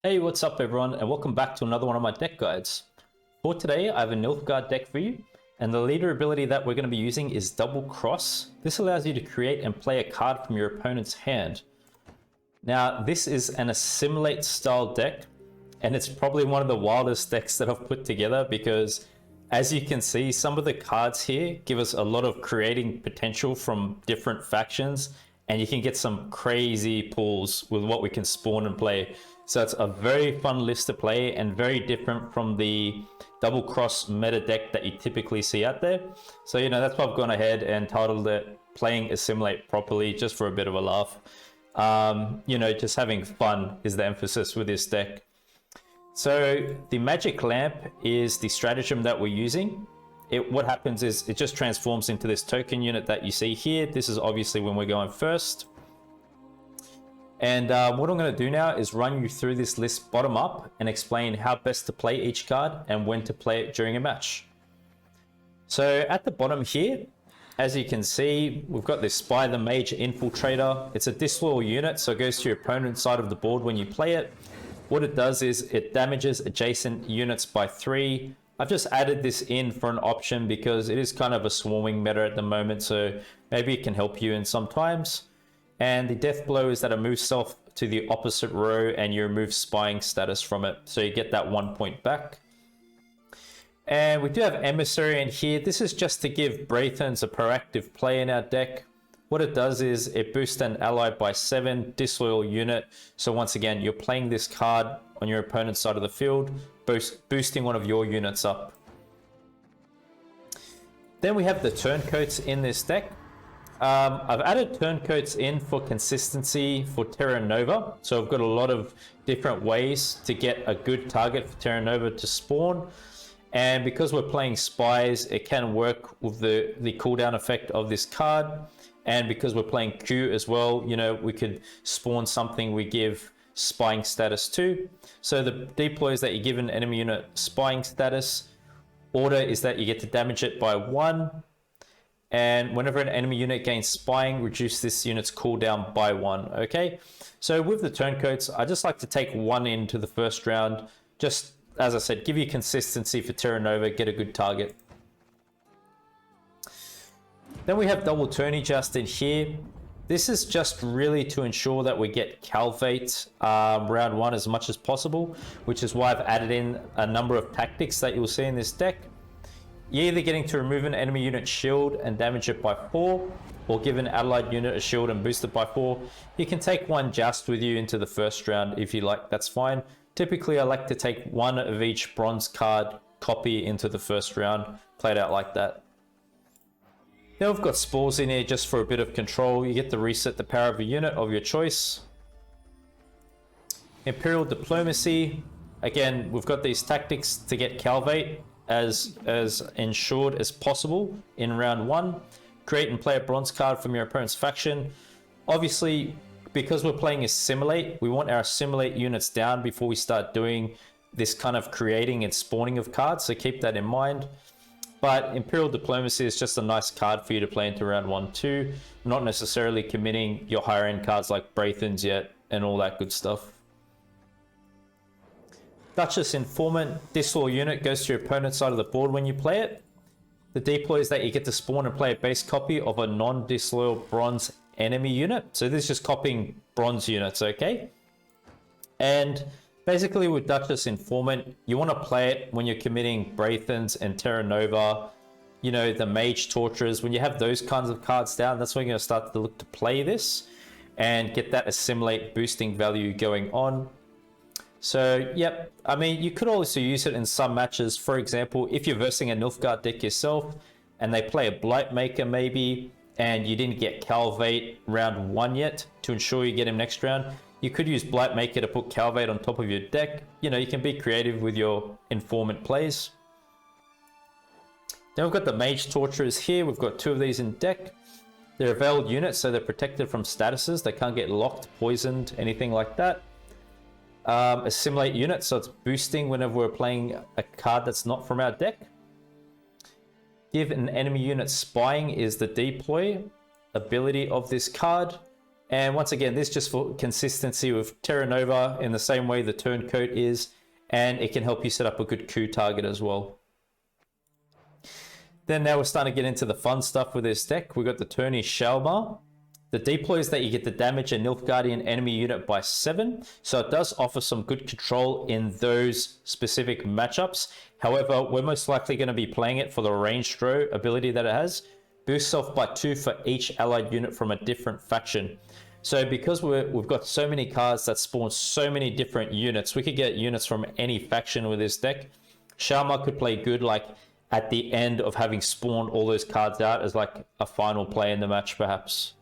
Hey, what's up everyone, and welcome back to another one of my deck guides. For today, I have a Nilfgaard deck for you, and the leader ability that we're going to be using is Double Cross. This allows you to create and play a card from your opponent's hand. Now, this is an assimilate style deck, and it's probably one of the wildest decks that I've put together because, as you can see, some of the cards here give us a lot of creating potential from different factions, and you can get some crazy pulls with what we can spawn and play. So it's a very fun list to play and very different from the double cross meta deck that you typically see out there. So, that's why I've gone ahead and titled it Playing Assimilate Properly, just for a bit of a laugh. Just having fun is the emphasis with this deck. So the magic lamp is the stratagem that we're using. What happens is it just transforms into this token unit that you see here. This is obviously when we're going first. And what I'm going to do now is run you through this list bottom up and explain how best to play each card and when to play it during a match. So at the bottom here, as you can see, we've got this Spy the Mage Infiltrator. It's a disloyal unit, so it goes to your opponent's side of the board when you play it. What it does is it damages adjacent units by 3. I've just added this in for an option because it is kind of a swarming meta at the moment, so maybe it can help you in some times. And the death blow is that it moves self to the opposite row and you remove spying status from it. So you get that 1 point back. And we do have Emissary in here. This is just to give Braithens a proactive play in our deck. What it does is it boosts an ally by 7, disloyal unit. So once again, you're playing this card on your opponent's side of the field, boosting one of your units up. Then we have the turncoats in this deck. I've added turncoats in for consistency for Terra Nova. So I've got a lot of different ways to get a good target for Terra Nova to spawn. And because we're playing spies, it can work with the cooldown effect of this card. And because we're playing Q as well, we could spawn something we give spying status to. So the deploy is that you give an enemy unit spying status. Order is that you get to damage it by 1. And whenever an enemy unit gains spying, reduce this unit's cooldown by 1, okay? So with the turncoats, I just like to take 1 into the first round. Just, as I said, give you consistency for Terra Nova, get a good target. Then we have double tourney just in here. This is just really to ensure that we get Calveit round 1 as much as possible, which is why I've added in a number of tactics that you'll see in this deck. You're either getting to remove an enemy unit shield and damage it by 4, or give an allied unit a shield and boost it by 4. You can take 1 Just with you into the first round if you like, that's fine. Typically, I like to take 1 of each bronze card copy into the first round, played out like that. Now we've got spores in here just for a bit of control. You get to reset the power of a unit of your choice. Imperial Diplomacy. Again, we've got these tactics to get Calveit as ensured as possible in round 1. Create and play a bronze card from your opponent's faction. Obviously, because we're playing Assimilate, we want our Assimilate units down before we start doing this kind of creating and spawning of cards, so keep that in mind. But Imperial Diplomacy is just a nice card for you to play into round 1 too, not necessarily committing your higher end cards like Braithens yet and all that good stuff. Duchess Informant, disloyal unit, goes to your opponent's side of the board when you play it. The deploy is that you get to spawn and play a base copy of a non-disloyal bronze enemy unit. So this is just copying bronze units, okay? And basically with Duchess Informant, you want to play it when you're committing Braithens and Terra Nova, the Mage Torturers. When you have those kinds of cards down, that's when you're going to start to look to play this and get that Assimilate boosting value going on. So, yep, I mean, you could also use it in some matches. For example, if you're versing a Nilfgaard deck yourself and they play a Blightmaker maybe, and you didn't get Calveit round 1 yet to ensure you get him next round, you could use Blightmaker to put Calveit on top of your deck. You can be creative with your Informant plays. Then we've got the Mage Torturers here. We've got 2 of these in deck. They're a veiled unit, so they're protected from statuses. They can't get locked, poisoned, anything like that. Assimilate unit, so it's boosting whenever we're playing a card that's not from our deck. Give an enemy unit spying is the deploy ability of this card. And once again, this just for consistency with Terra Nova in the same way the Turncoat is, and it can help you set up a good coup target as well. Then now we're starting to get into the fun stuff with this deck. We've got the Tourney Shalmar. The deploy is that you get to damage a Nilfgaardian enemy unit by 7, so it does offer some good control in those specific matchups. However, we're most likely going to be playing it for the ranged throw ability that it has. Boosts self by 2 for each allied unit from a different faction. So because we've got so many cards that spawn so many different units, we could get units from any faction with this deck. Shalmar could play good like at the end of having spawned all those cards out as like a final play in the match perhaps.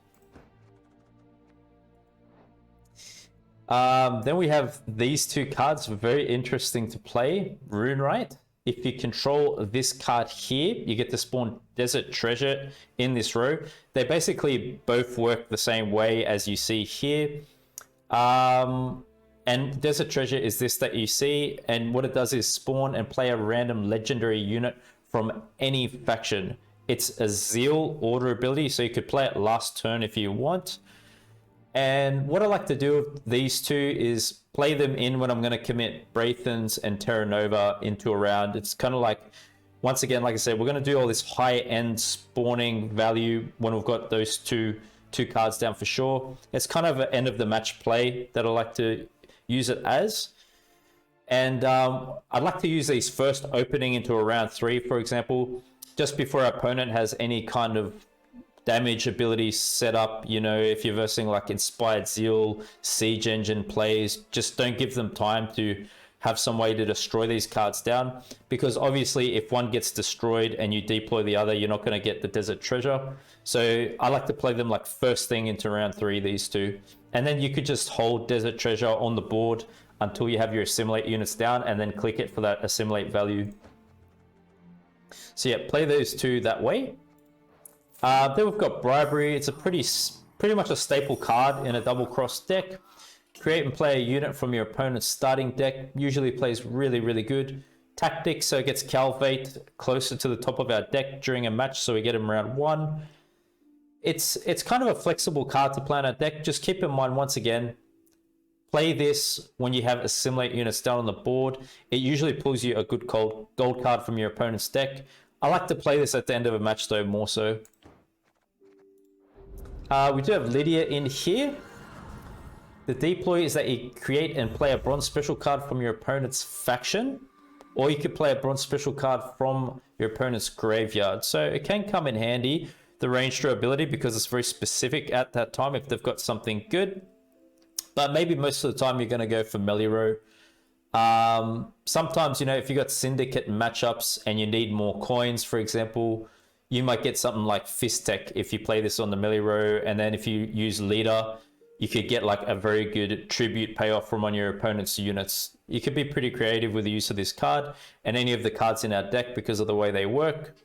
Then we have these two cards, very interesting to play. Runewrite. If you control this card here, you get to spawn Desert Treasure in this row. They basically both work the same way as you see here. And Desert Treasure is this that you see, and what it does is spawn and play a random legendary unit from any faction. It's a Zeal order ability, so you could play it last turn if you want. And what I like to do with these two is play them in when I'm going to commit Braithens and Terra Nova into a round. It's kind of like, once again, like I said, we're going to do all this high-end spawning value when we've got those two cards down for sure. It's kind of an end of the match play that I like to use it as. And I'd like to use these first opening into a round 3, for example, just before our opponent has any kind of damage ability set up. You know, if you're versing like Inspired Zeal, Siege Engine plays, just don't give them time to have some way to destroy these cards down, because obviously if one gets destroyed and you deploy the other, you're not going to get the Desert Treasure. So I like to play them like first thing into round 3, these two, and then you could just hold Desert Treasure on the board until you have your assimilate units down, and then click it for that assimilate value. So yeah, play those two that way. Then we've got Bribery. It's a pretty much a staple card in a Double Cross deck. Create and play a unit from your opponent's starting deck. Usually plays really, really good. Tactics, so it gets Calveit closer to the top of our deck during a match, so we get him round 1. It's kind of a flexible card to play on our deck. Just keep in mind, once again, play this when you have assimilate units down on the board. It usually pulls you a good gold card from your opponent's deck. I like to play this at the end of a match though, more so. We do have Lydia in here. The deploy is that you create and play a bronze special card from your opponent's faction, or you could play a bronze special card from your opponent's graveyard. So it can come in handy, the range throw ability, because it's very specific at that time if they've got something good. But maybe most of the time you're going to go for melee row. Sometimes, you know, if you got syndicate matchups and you need more coins, for example, you might get something like Fist Tech if you play this on the melee row, and then if you use Leader, you could get like a very good tribute payoff from on your opponent's units. You could be pretty creative with the use of this card and any of the cards in our deck because of the way they work.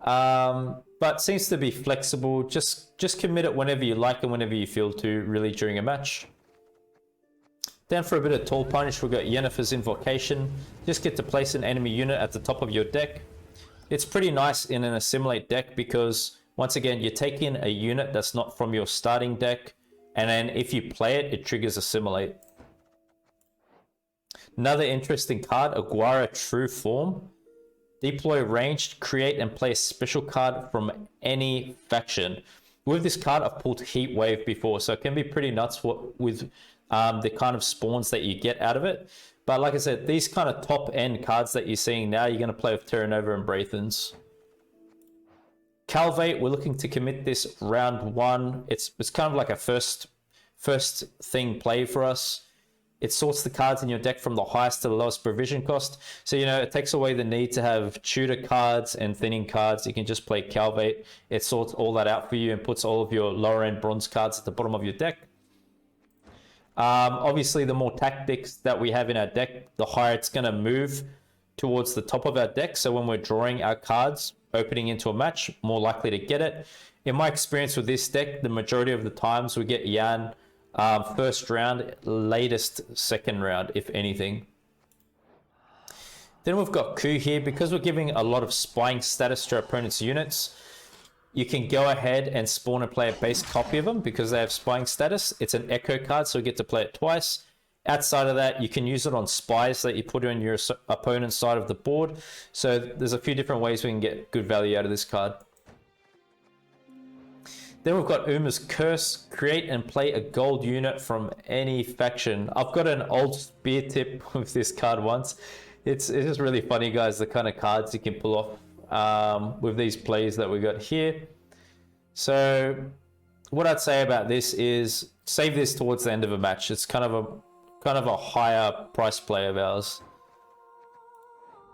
But seems to be flexible. Just commit it whenever you like and whenever you feel to, really, during a match. Down for a bit of Tall Punish, we've got Yennefer's Invocation. Just get to place an enemy unit at the top of your deck. It's pretty nice in an assimilate deck because, once again, you take in a unit that's not from your starting deck, and then if you play it, it triggers assimilate. Another interesting card, Aguara True Form. Deploy ranged, create and play a special card from any faction. With this card, I've pulled Heat Wave before, so it can be pretty nuts with the kind of spawns that you get out of it. But like I said, these kind of top end cards that you're seeing now, you're going to play with Terra Nova and Braithens. Calveit, we're looking to commit this round 1. It's kind of like a first thing play for us. It sorts the cards in your deck from the highest to the lowest provision cost. So, you know, it takes away the need to have tutor cards and thinning cards. You can just play Calveit. It sorts all that out for you and puts all of your lower end bronze cards at the bottom of your deck. Obviously, the more tactics that we have in our deck, the higher it's going to move towards the top of our deck. So when we're drawing our cards, opening into a match, more likely to get it. In my experience with this deck, the majority of the times we get Yan first round, latest second round, if anything. Then we've got Coup here. Because we're giving a lot of spying status to our opponent's units, you can go ahead and spawn and play a base copy of them because they have spying status. It's an echo card, so you get to play it twice. Outside of that, you can use it on spies that you put on your opponent's side of the board. So there's a few different ways we can get good value out of this card. Then we've got Uma's Curse. Create and play a gold unit from any faction. I've got an old spear tip with this card once. It's just really funny, guys, the kind of cards you can pull off with these plays that we got here. So what I'd say about this is save this towards the end of a match. It's kind of a higher price play of ours.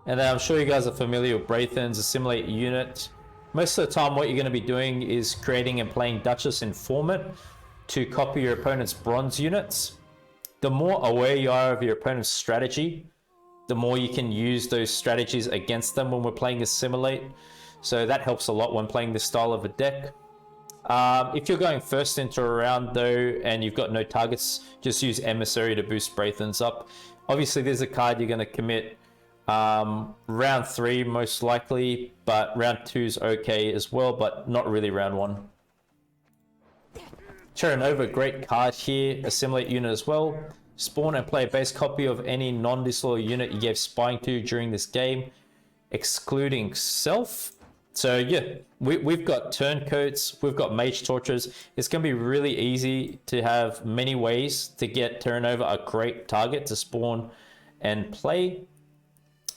And then I'm sure you guys are familiar with Braithen's assimilate unit. Most of the time what you're going to be doing is creating and playing Duchess Informant to copy your opponent's bronze units. The more aware you are of your opponent's strategy, the more you can use those strategies against them when we're playing assimilate. So that helps a lot when playing this style of a deck. If you're going first into a round though and you've got no targets, just use Emissary to boost Braithen's up. Obviously there's a card you're going to commit round 3 most likely, but round 2 is okay as well, but not really round 1. Terranova, great card here. Assimilate unit as well. Spawn and play a base copy of any non-disloyal unit you gave spying to during this game, excluding self. So yeah, we've got turncoats, we've got mage tortures. It's going to be really easy to have many ways to get Terranova a great target to spawn and play.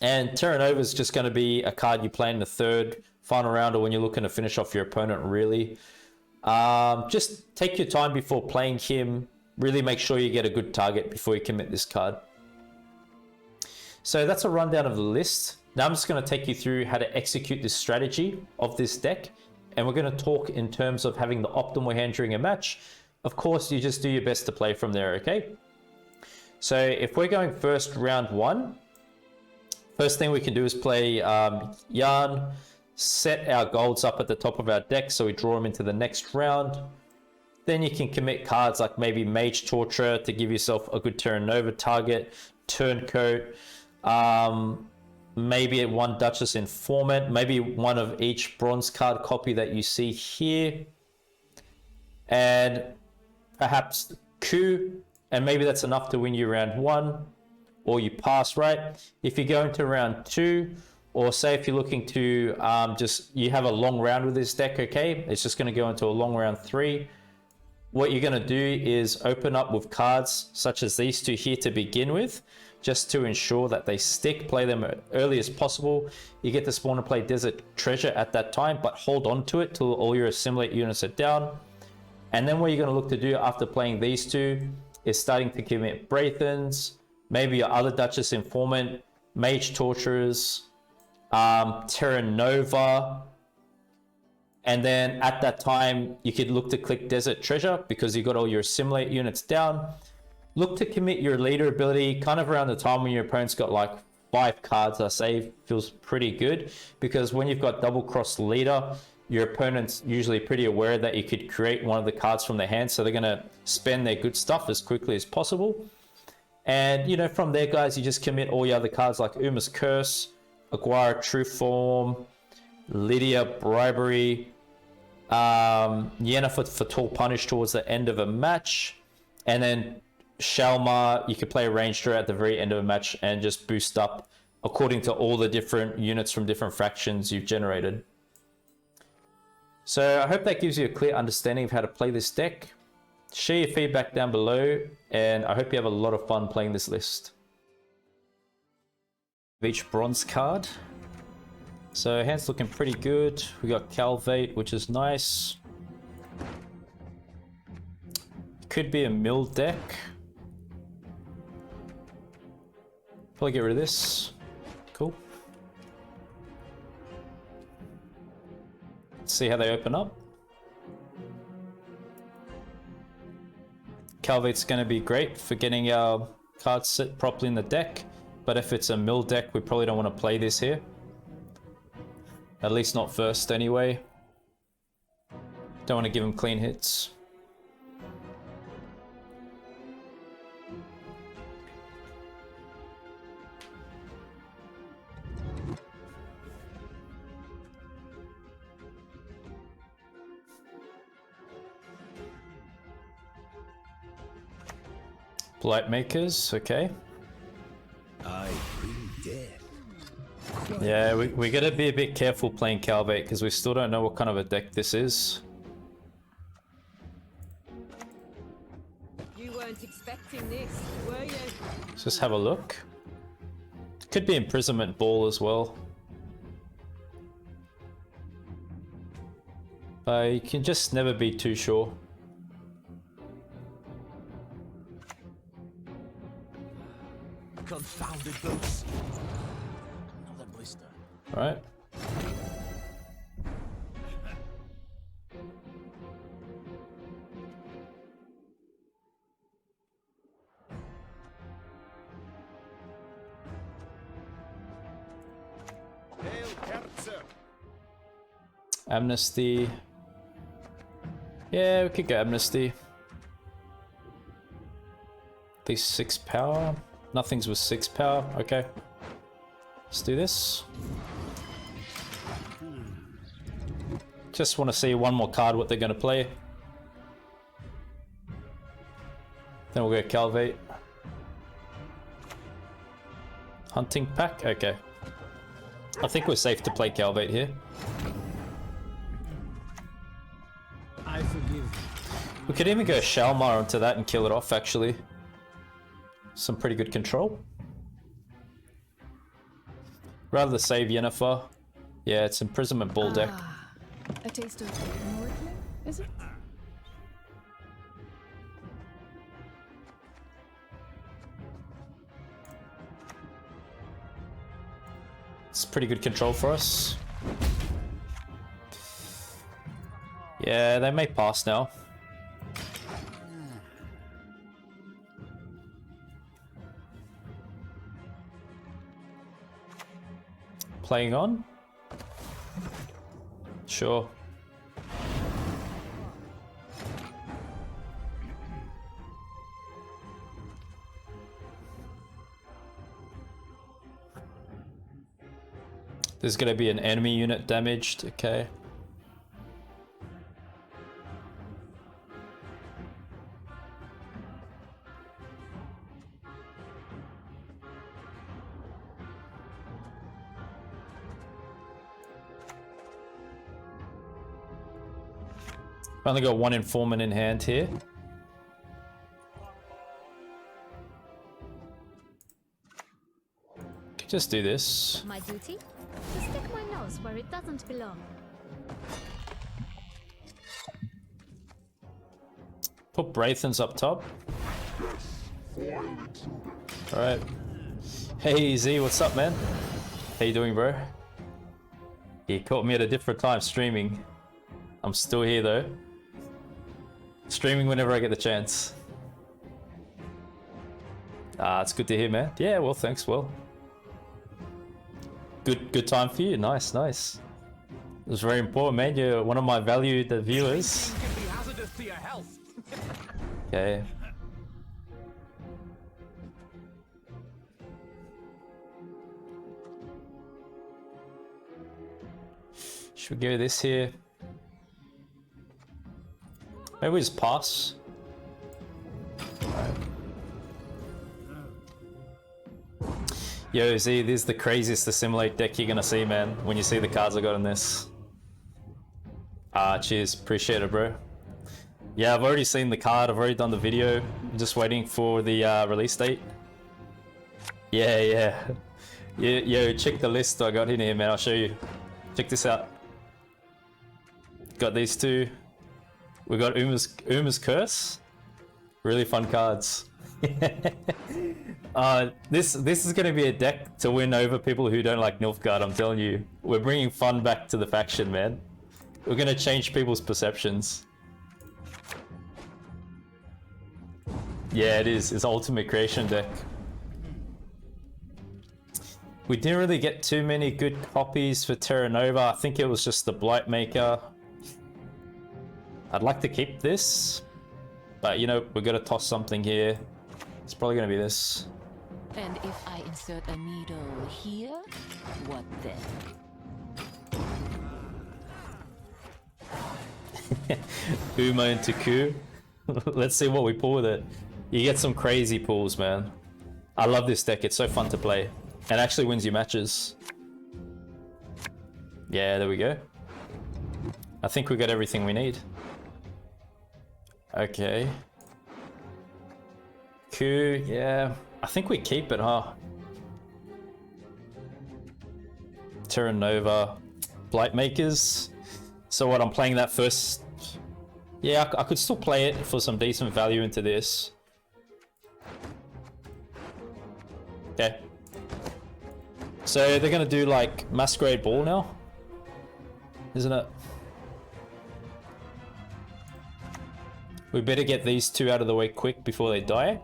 And Terranova is just going to be a card you play in the third, final round, or when you're looking to finish off your opponent, really. Just take your time before playing him. Really make sure you get a good target before you commit this card. So that's a rundown of the list. Now I'm just going to take you through how to execute this strategy of this deck. And we're going to talk in terms of having the optimal hand during a match. Of course, you just do your best to play from there, okay? So if we're going first round 1, first thing we can do is play Yarn, set our golds up at the top of our deck so we draw them into the next round. Then you can commit cards like maybe Mage Torture to give yourself a good Terranova target, Turncoat, maybe one Duchess Informant, maybe one of each bronze card copy that you see here, and perhaps coup, and maybe that's enough to win you round 1, or you pass, right? If you go into round 2, or say if you're looking to you have a long round with this deck, okay, it's just going to go into a long round 3. What you're going to do is open up with cards such as these two here to begin with, just to ensure that they stick. Play them early as possible. You get to spawn and play Desert Treasure at that time, but hold on to it till all your assimilate units are down. And then what you're going to look to do after playing these two is starting to commit Braithens, maybe your other Duchess Informant, Mage Torturers, Terranova. And then at that time, you could look to click Desert Treasure because you got all your assimilate units down. Look to commit your leader ability kind of around the time when your opponent's got like 5 cards, I say, feels pretty good. Because when you've got double cross leader, your opponent's usually pretty aware that you could create one of the cards from their hand. So they're going to spend their good stuff as quickly as possible. And, you know, from there, guys, you just commit all your other cards like Uma's Curse, Aguara True Form, Lydia Bribery, Yennefer Fatal Punish towards the end of a match, and then Shalmar, you could play Ranger at the very end of a match and just boost up according to all the different units from different fractions you've generated. So I hope that gives you a clear understanding of how to play this deck. Share your feedback down below, and I hope you have a lot of fun playing this list. Each bronze card. So hand's looking pretty good. We got Calveit, which is nice. Could be a mill deck. Probably get rid of this. Cool. Let's see how they open up. Calveit's going to be great for getting our cards sit properly in the deck. But if it's a mill deck, we probably don't want to play this here. At least not first anyway. Don't want to give him clean hits. Blight Makers, okay. I bring death. Yeah, we gotta be a bit careful playing Calveit because we still don't know what kind of a deck this is. You weren't expecting this, were you? Let's just have a look. Could be Imprisonment Ball as well. But you can just never be too sure. Confounded boots. Another blister. Alright. Amnesty. Yeah, we could go Amnesty. At least 6 power. Nothing's with 6 power. Okay. Let's do this. Just want to see one more card what they're going to play. Then we'll go Calveit. Hunting Pack? Okay. I think we're safe to play Calveit here. I forgive. We could even go Shalmar onto that and kill it off, actually. Some pretty good control. Rather save Yennefer. Yeah, it's Imprisonment Ball deck. A taste of Northland, is it? It's pretty good control for us. Yeah, they may pass now. Playing on? Sure. There's gonna be an enemy unit damaged, okay. Only got one informant in hand here. Could just do this. My duty? To stick my nose where it doesn't belong. Put Braithens up top. Alright. Hey Z, what's up, man? How you doing, bro? He caught me at a different time streaming. I'm still here though. Streaming whenever I get the chance. Ah, it's good to hear, man. Yeah, well, thanks, well. Good time for you. Nice, nice. It was very important, man. You're one of my valued viewers. Okay. Should we go this here? Maybe we just pass. Right. Yo, Z, this is the craziest Assimilate deck you're gonna see, man, when you see the cards I got in this. Ah, cheers. Appreciate it, bro. Yeah, I've already seen the card. I've already done the video. I'm just waiting for the release date. Yeah. Yo, check the list I got in here, man. I'll show you. Check this out. Got these two. We got Uma's Curse. Really fun cards. This is going to be a deck to win over people who don't like Nilfgaard, I'm telling you. We're bringing fun back to the faction, man. We're going to change people's perceptions. Yeah, it is. It's ultimate creation deck. We didn't really get too many good copies for Terra Nova. I think it was just the Blight Maker. I'd like to keep this, but you know, we're gonna toss something here. It's probably gonna be this. And if I insert a needle here, what then? Uma into Ku. Let's see what we pull with it. You get some crazy pulls, man. I love this deck. It's so fun to play. And actually wins you matches. Yeah, there we go. I think we got everything we need. Okay. Q, yeah. I think we keep it, huh? Terra Nova. Blightmakers. So what, I'm playing that first? Yeah, I could still play it for some decent value into this. Okay. So they're gonna do like Masquerade Ball now? Isn't it? We better get these two out of the way quick before they die.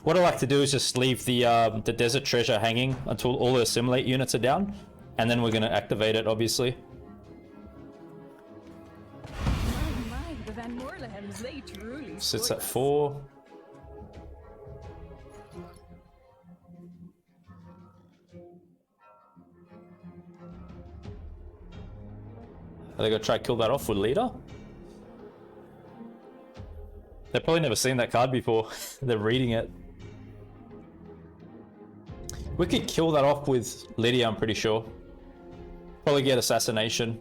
What I like to do is just leave the desert treasure hanging until all the assimilate units are down, and then we're gonna activate it, obviously. My, the Van Moorlehems, they truly Sits spoil at us. 4. Are they gonna try to kill that off with leader? They've probably never seen that card before. They're reading it. We could kill that off with Lydia, I'm pretty sure. Probably get assassination.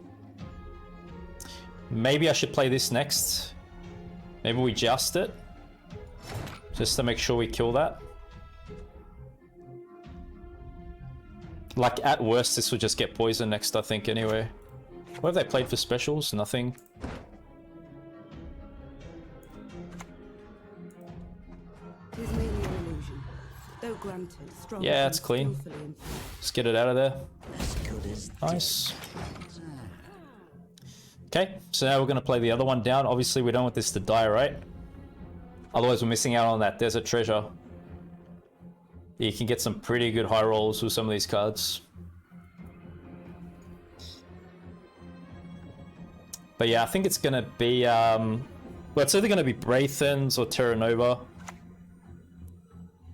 Maybe I should play this next. Maybe we joust it. Just to make sure we kill that. Like, at worst, this will just get poisoned next, I think, anyway. What have they played for specials? Nothing. Is mainly an illusion. Though granted, strong Yeah, it's clean. Just get it out of there. Nice. Okay, so now we're going to play the other one down. Obviously, we don't want this to die, right? Otherwise, we're missing out on that desert treasure. You can get some pretty good high rolls with some of these cards. But yeah, I think it's going to be... well, it's either going to be Braithens or Terra Nova.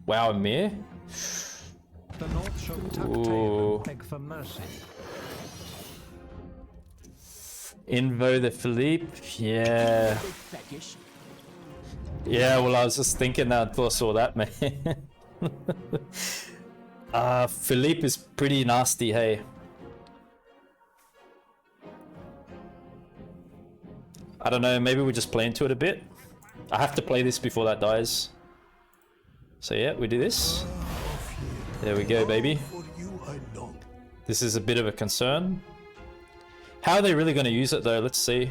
Wow, Amir? The North shall tuck Ooh. tail and beg for mercy. Invo the Philippe? Yeah. Yeah, well, I was just thinking that until I saw that, man. Philippe is pretty nasty, hey. I don't know, maybe we just play into it a bit. I have to play this before that dies. So yeah, we do this. There we go, baby. This is a bit of a concern. How are they really going to use it, though? Let's see.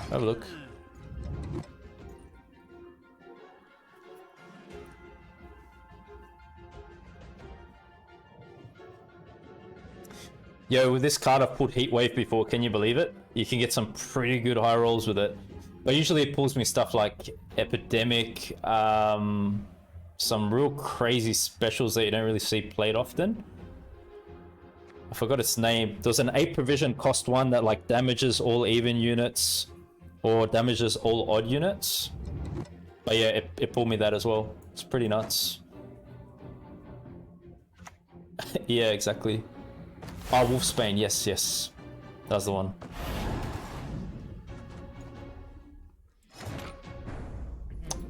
Have a look. Yo, with this card I've pulled Heatwave before, can you believe it? You can get some pretty good high rolls with it. But usually it pulls me stuff like Epidemic, some real crazy specials that you don't really see played often. I forgot its name. There's an 8 provision cost one that like damages all even units or damages all odd units. But yeah, it pulled me that as well. It's pretty nuts. Yeah, exactly. Oh, Wolfsbane, yes, yes. That's the one.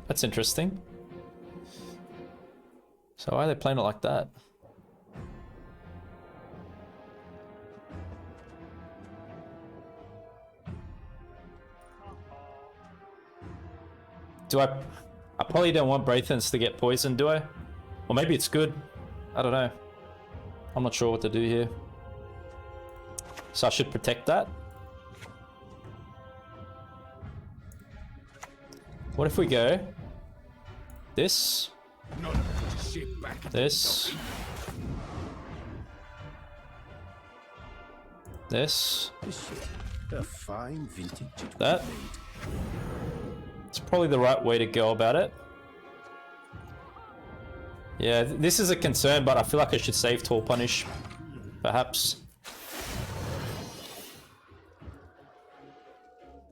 That's interesting. So why are they playing it like that? Do I probably don't want Braithens to get poisoned, do I? Or maybe it's good. I don't know. I'm not sure what to do here. So I should protect that. What if we go this, this, this, A fine vintage it that? was made. It's probably the right way to go about it. Yeah, this is a concern, but I feel like I should save Tall Punish, perhaps.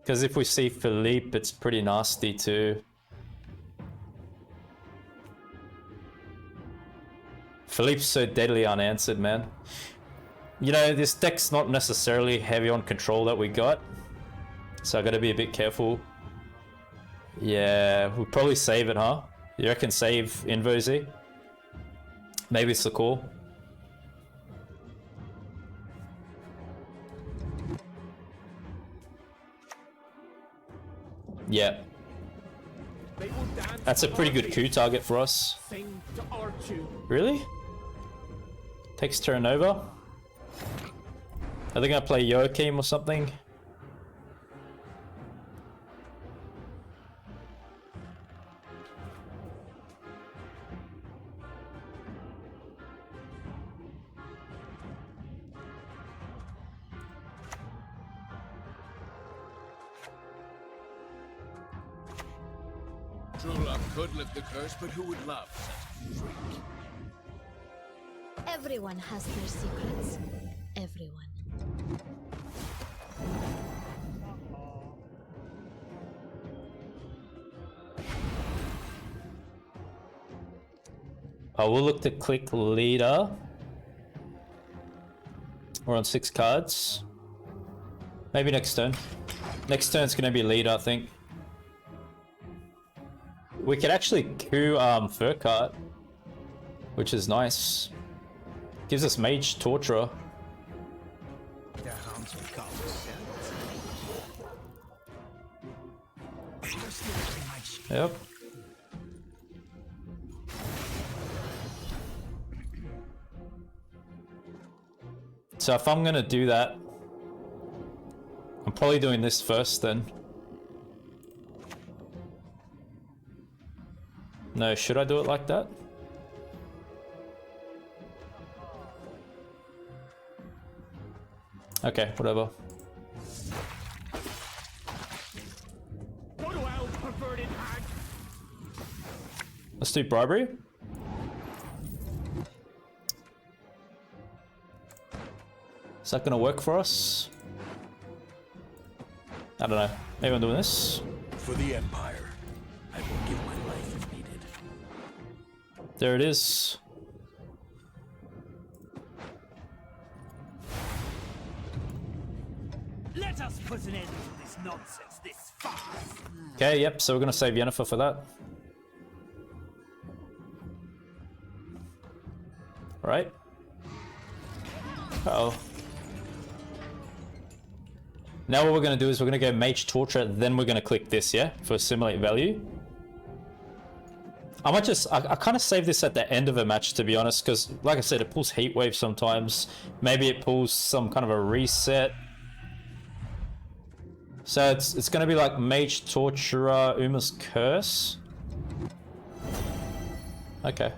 Because if we see Philippe, it's pretty nasty too. Philippe's so deadly unanswered, man. You know, this deck's not necessarily heavy on control that we got, so I gotta be a bit careful. Yeah, we'll probably save it, huh? You reckon save Invozy? Maybe it's the call. Yeah. That's a pretty good coup target for us. Really? Takes turn over? Are they gonna play Joachim or something? True love could lift the curse, but who would love such a freak? Everyone has their secrets. Everyone. I will look to click leader. We're on 6 cards. Maybe next turn. Next turn's gonna be leader, I think. We could actually coup Furcart, which is nice. Gives us Mage Torturer. Yep. So if I'm gonna do that, I'm probably doing this first then. No, should I do it like that? Okay, whatever. Let's do bribery. Is that gonna work for us? I don't know. Maybe I'm doing this. For the Empire, I will give my life if needed. There it is. Let us put an end to this nonsense, this farce. Okay, yep, so we're gonna save Yennefer for that. Right? Uh-oh. Now what we're gonna do is we're gonna go Mage Torture, then we're gonna click this, yeah? For simulate value. I might just, I kind of save this at the end of a match, to be honest, because like I said, it pulls Heat Wave sometimes. Maybe it pulls some kind of a reset. So it's gonna be like Mage Torturer, Uma's Curse. Okay.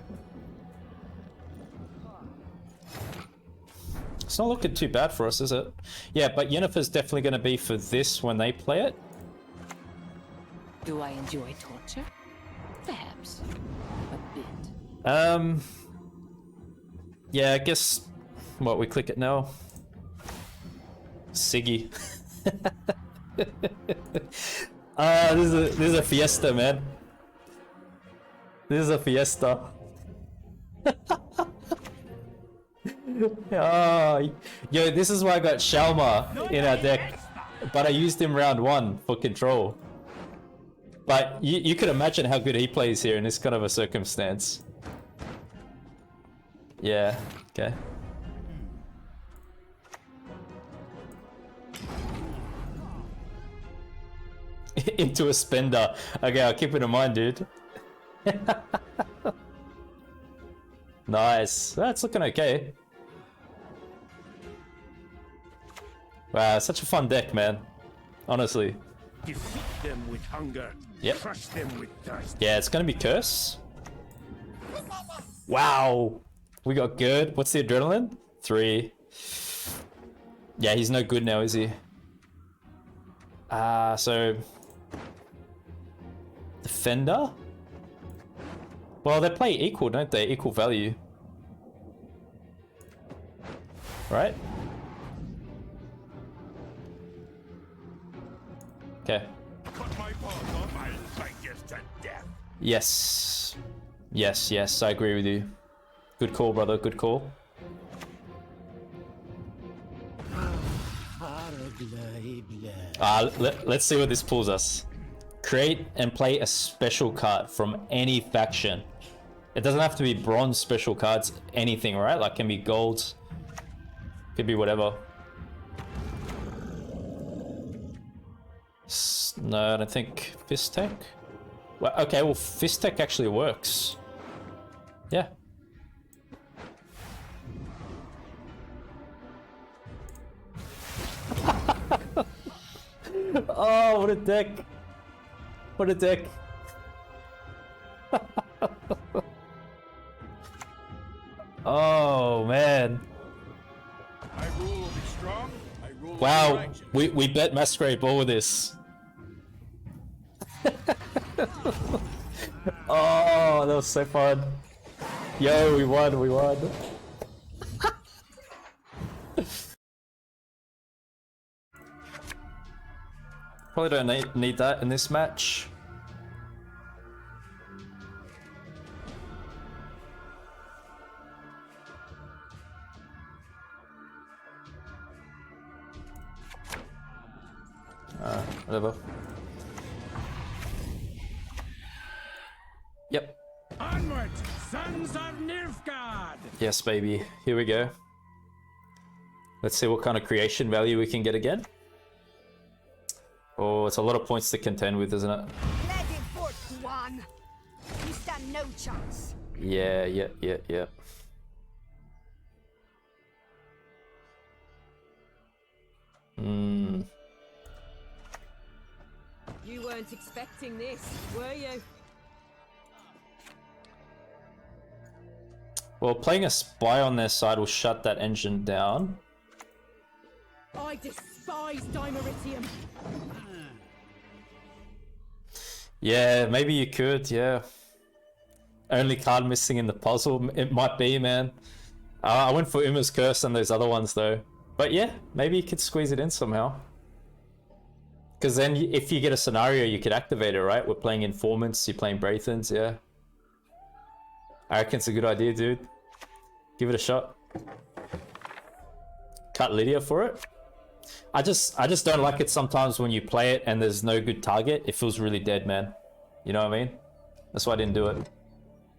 It's not looking too bad for us, is it? Yeah, but Yennefer's definitely gonna be for this when they play it. Do I enjoy torture? Perhaps. A bit. Yeah, I guess... What, we click it now? Siggy. This is a fiesta, man. This is a fiesta. Oh, yo, this is why I got Shalma in our deck, but I used him round 1 for control. But you could imagine how good he plays here in this kind of a circumstance. Yeah, okay. Into a spender. Okay, I'll keep it in mind, dude. Nice. That's looking okay. Wow, such a fun deck, man. Honestly. Defeat them with hunger. Yep. Crush them with thirst. Yeah, it's gonna be Curse. Wow. We got good. What's the adrenaline? 3. Yeah, he's no good now, is he? So... Defender? Well, they play equal, don't they? Equal value. Right? Okay. Cut my paws off, I'll bite you to death. Yes. Yes, I agree with you. Good call, brother. Good call. Let's see what this pulls us. Create and play a special card from any faction. It doesn't have to be bronze special cards, anything, right? Like, can be gold, could be whatever. No, I don't think Fist Tech. Well, okay, well, Fist Tech actually works. Yeah. Oh, what a deck! What a deck! Oh man! My rule will be strong. My rule will Wow, be righteous. we bet Masquerade Ball with this. Oh, that was so fun! Yo, we won! We won! Probably don't need that in this match. Whatever. Yep. Onward, sons of Nilfgaard! Yes, baby. Here we go. Let's see what kind of creation value we can get again. Oh, it's a lot of points to contend with, isn't it? Let it forth, Juan. You stand no chance. Yeah. You weren't expecting this, were you? Well, playing a spy on their side will shut that engine down. I despise Dimeritium. Yeah, maybe you could, yeah. Only card missing in the puzzle, it might be, man. I went for Uma's Curse and those other ones, though. But yeah, maybe you could squeeze it in somehow. Because then, if you get a scenario, you could activate it, right? We're playing Informants, you're playing Braithens, yeah. I reckon it's a good idea, dude. Give it a shot. Cut Lydia for it. I just don't like it sometimes when you play it and there's no good target. It feels really dead, man. You know what I mean? That's why I didn't do it.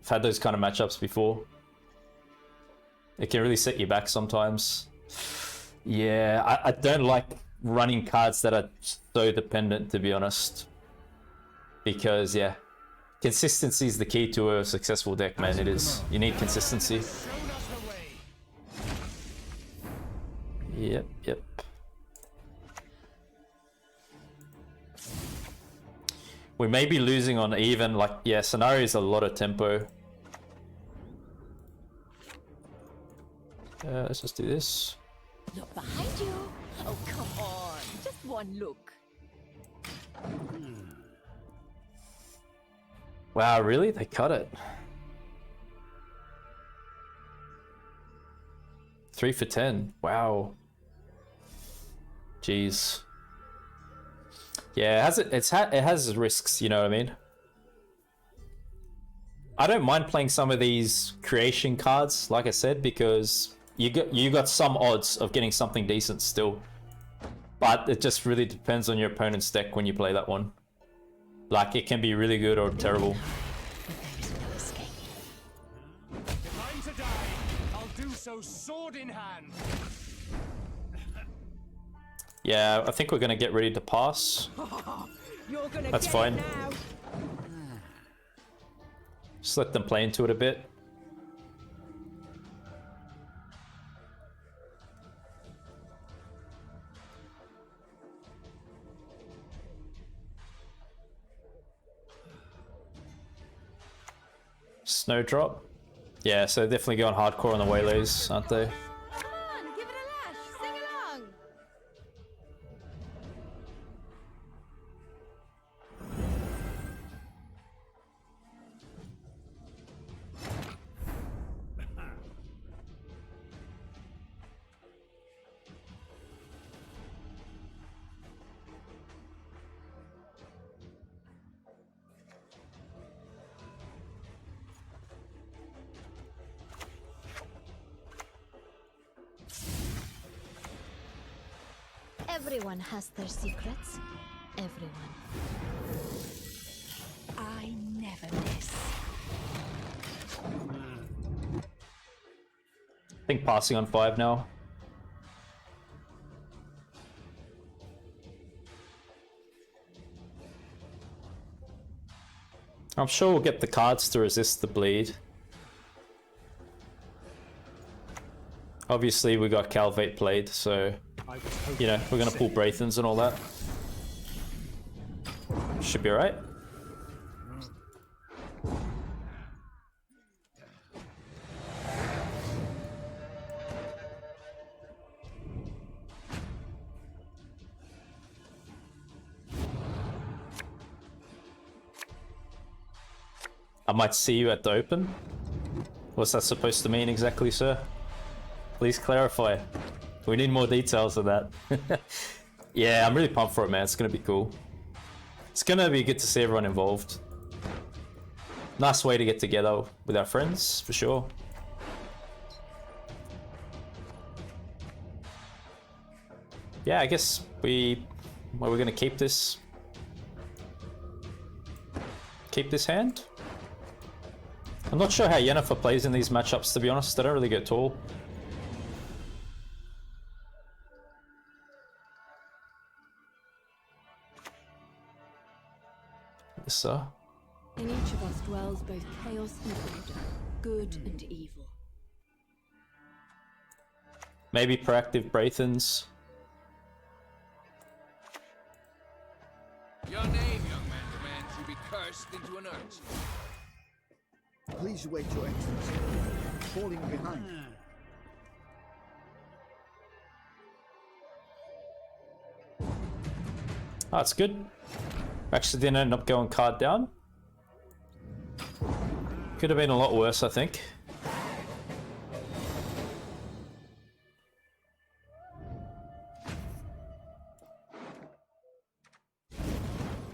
I've had those kind of matchups before. It can really set you back sometimes. Yeah, I don't like running cards that are so dependent, to be honest. Because, yeah, consistency is the key to a successful deck, man. It is. You need consistency. Yep. We may be losing on even, like, yeah, scenario is a lot of tempo. Let's just do this. Look behind you. Oh, come on. Just one look. Wow, really? They cut it. 3 for 10. Wow. Jeez. Yeah, it has risks, you know what I mean? I don't mind playing some of these creation cards, like I said, because you got some odds of getting something decent still. But it just really depends on your opponent's deck when you play that one. Like, it can be really good or terrible. There is no escape. If I'm to die, I'll do so sword in hand. Yeah, I think we're gonna get ready to pass. You're gonna That's get fine. it now. Just let them play into it a bit. Snowdrop. Yeah, so definitely going hardcore on the waylays, aren't they? Come on, give it a lash. Sing along. Everyone has their secrets. Everyone. I never miss. I think passing on 5 now. I'm sure we'll get the cards to resist the bleed. Obviously we got Calveit played, so you know, we're gonna pull Braithens and all that. Should be alright. I might see you at the open. What's that supposed to mean exactly, sir? Please clarify. We need more details of that. Yeah, I'm really pumped for it, man. It's gonna be cool. It's gonna be good to see everyone involved. Nice way to get together with our friends, for sure. Yeah, I guess we're gonna keep this hand. I'm not sure how Yennefer plays in these matchups, to be honest. They don't really get tall. Yes, sir. In each of us dwells both chaos and order, good and evil. Maybe proactive Braithens. Your name, young man, demands you be cursed into an urchin. Please wait, Your Excellency. Falling behind. Oh, it's good. Actually didn't end up going card down. Could have been a lot worse, I think.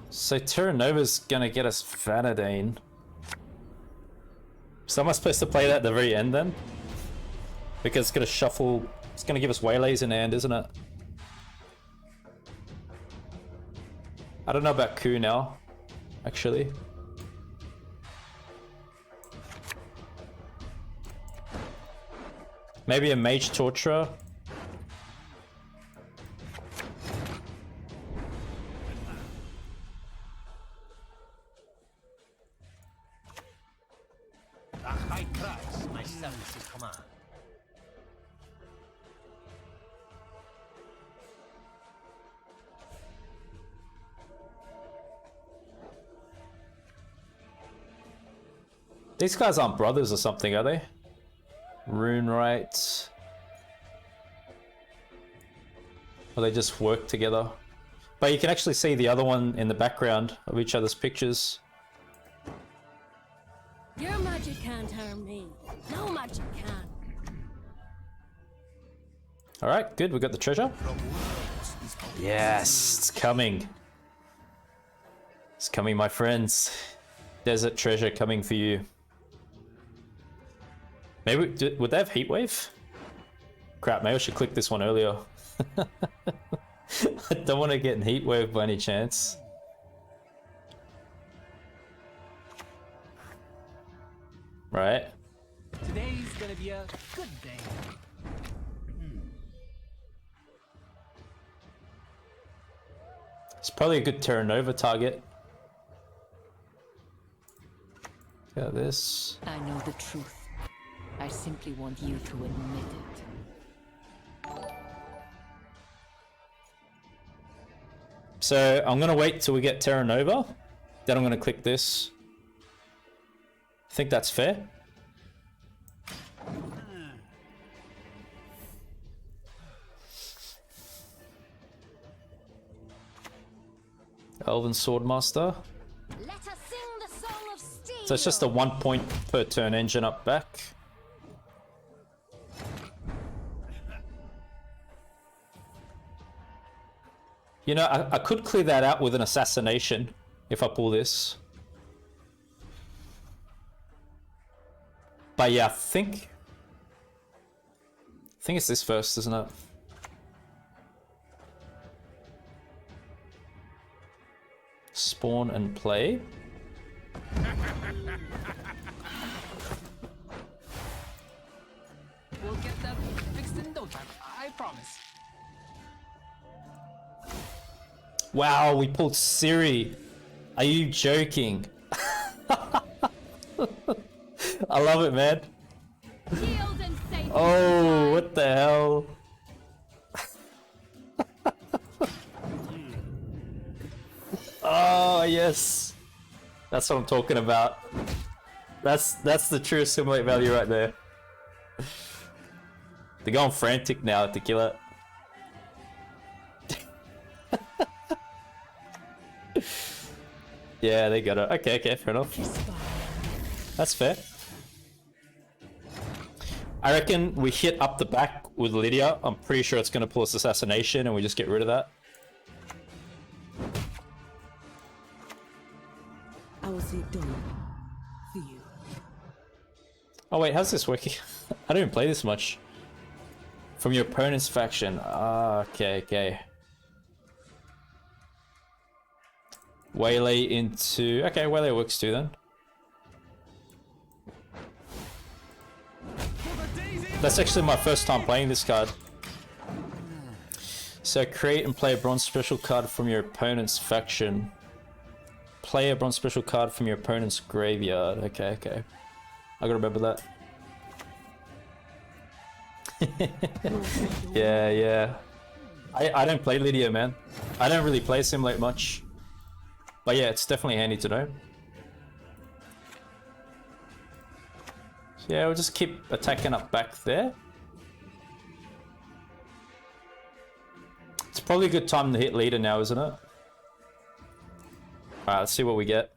So Terra Nova's gonna get us Vanadine. So am I supposed to play that at the very end then? Because it's gonna shuffle, it's gonna give us Waylays in hand, isn't it? I don't know about Ku now, actually. Maybe a Mage Torturer. A high price, my services command. These guys aren't brothers or something, are they? Rune Right. Or they just work together. But you can actually see the other one in the background of each other's pictures. Your magic can't harm me. No magic can. Alright, good, we got the treasure. Yes, it's coming. It's coming, my friends. Desert treasure coming for you. Maybe, would they have Heatwave? Crap, maybe I should click this one earlier. I don't want to get in Heatwave by any chance. Right. Today's gonna be a good day. It's probably a good Terra Nova target. Got this. I know the truth. I simply want you to admit it. So I'm gonna wait till we get Terra Nova. Then I'm gonna click this. I think that's fair. Elven Swordmaster. Let us sing the song of steel. So it's just a 1 point per turn engine up back. You know, I could clear that out with an assassination if I pull this. But yeah, I think it's this first, isn't it? Spawn and play. We'll get that fixed in no time, I promise. Wow, we pulled Siri. Are you joking? I love it, man. Yield and say Oh, what the hell? Oh, yes. That's what I'm talking about. That's the true assimilate value right there. They're going frantic now to kill it. Yeah, they got it. Okay, okay, fair enough. That's fair. I reckon we hit up the back with Lydia. I'm pretty sure it's going to pull us assassination and we just get rid of that. I will see it done for you. Oh wait, how's this working? I don't even play this much. From your opponent's faction. Ah, okay, okay. Waylay into... Okay, Waylay works too then. That's actually my first time playing this card. So create and play a bronze special card from your opponent's faction. Play a bronze special card from your opponent's graveyard. Okay, okay. I gotta remember that. Yeah, yeah. I don't play Lydia, man. I don't really play Assimilate much. But yeah, it's definitely handy to know. So yeah, we'll just keep attacking up back there. It's probably a good time to hit leader now, isn't it? Alright, let's see what we get.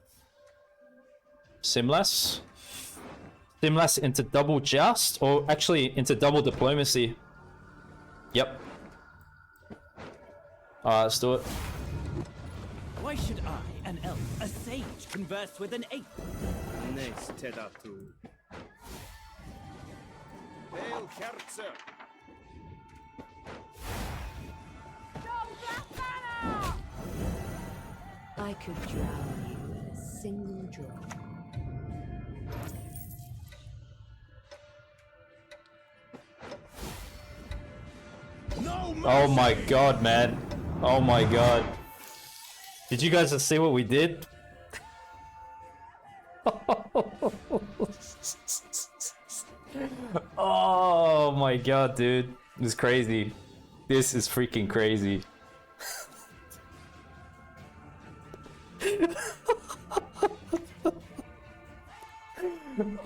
Simlas. Simlas into double joust, or actually into double diplomacy. Yep. Alright, let's do it. Why should I, an elf, a sage, converse with an ape? I could drown you in a single drop. Oh my god, man. Oh my god. Did you guys see what we did? Oh my god, dude. This is crazy. This is freaking crazy.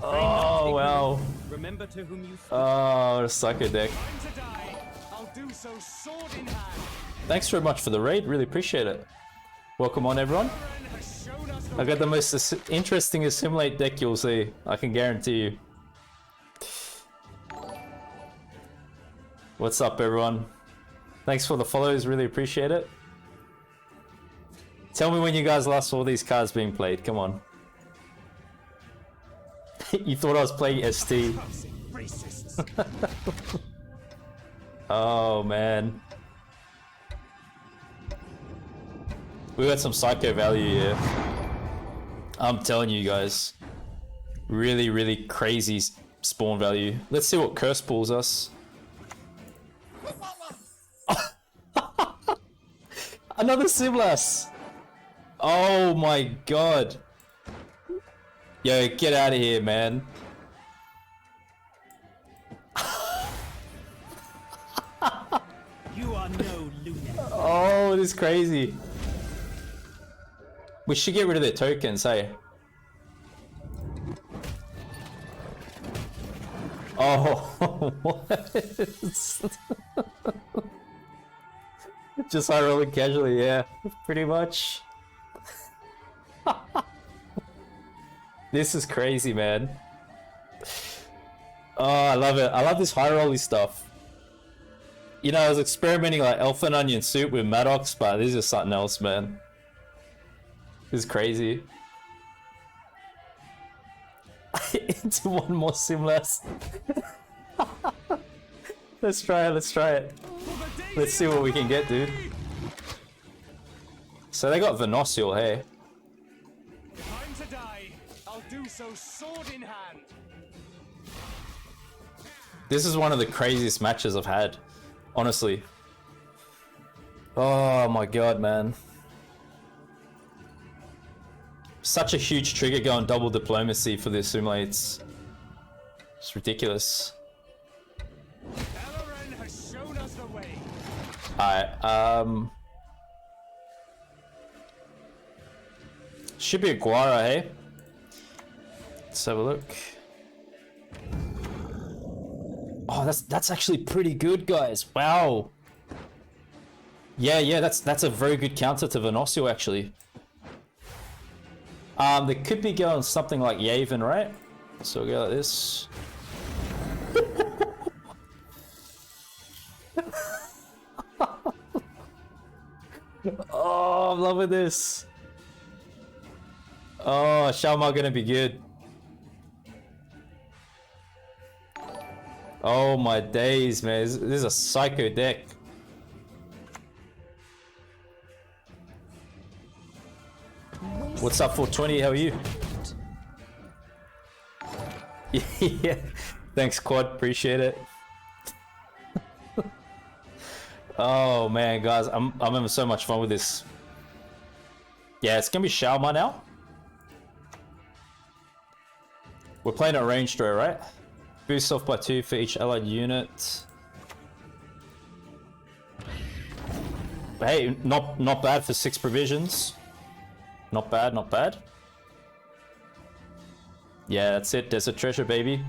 Oh wow. Remember to whom you Oh, a sucker deck. Time to die. I'll do so sword in hand. Thanks very much for the raid, really appreciate it. Welcome on everyone. Aaron has shown us the I got the most interesting assimilate deck you'll see, I can guarantee you. What's up everyone? Thanks for the follows, really appreciate it. Tell me when you guys last saw these cards being played, come on. You thought I was playing ST. racists. Oh man. We got some psycho value here. I'm telling you guys. Really, really crazy spawn value. Let's see what curse pulls us. Another Simlas! Oh my god. Yo, get out of here, man. You are no lunatic. Oh, it is crazy. We should get rid of their tokens, hey? Oh, what? Just high rolling casually, yeah, pretty much. This is crazy, man. Oh, I love it. I love this high rolling stuff. You know, I was experimenting like Elf and Onion Soup with Maddox, but this is something else, man. This is crazy. Into one more Simlas. Let's try it, let's try it. Let's see what we can get, dude. So they got Venosial, hey? If I'm to die, I'll do so sword in hand. This is one of the craziest matches I've had, honestly. Oh my god, man. Such a huge trigger going double diplomacy for the assimilates. It's ridiculous. Elren has shown us the way. Alright, should be a Guara, hey? Let's have a look. Oh, that's actually pretty good, guys. Wow. Yeah, that's a very good counter to Venosial, actually. They could be going something like Yavin, right? So we'll go like this. Oh, I'm loving this. Oh, Shalmar gonna be good. Oh my days, man. This is a psycho deck. What's up, 420? How are you? Yeah. Thanks, Quad. Appreciate it. Oh man, guys, I'm having so much fun with this. Yeah, it's gonna be Shalmar now. We're playing a range throw, right? Boost off by 2 for each allied unit. Hey, not bad for 6 provisions. Not bad, not bad. Yeah, that's it. Desert Treasure, baby.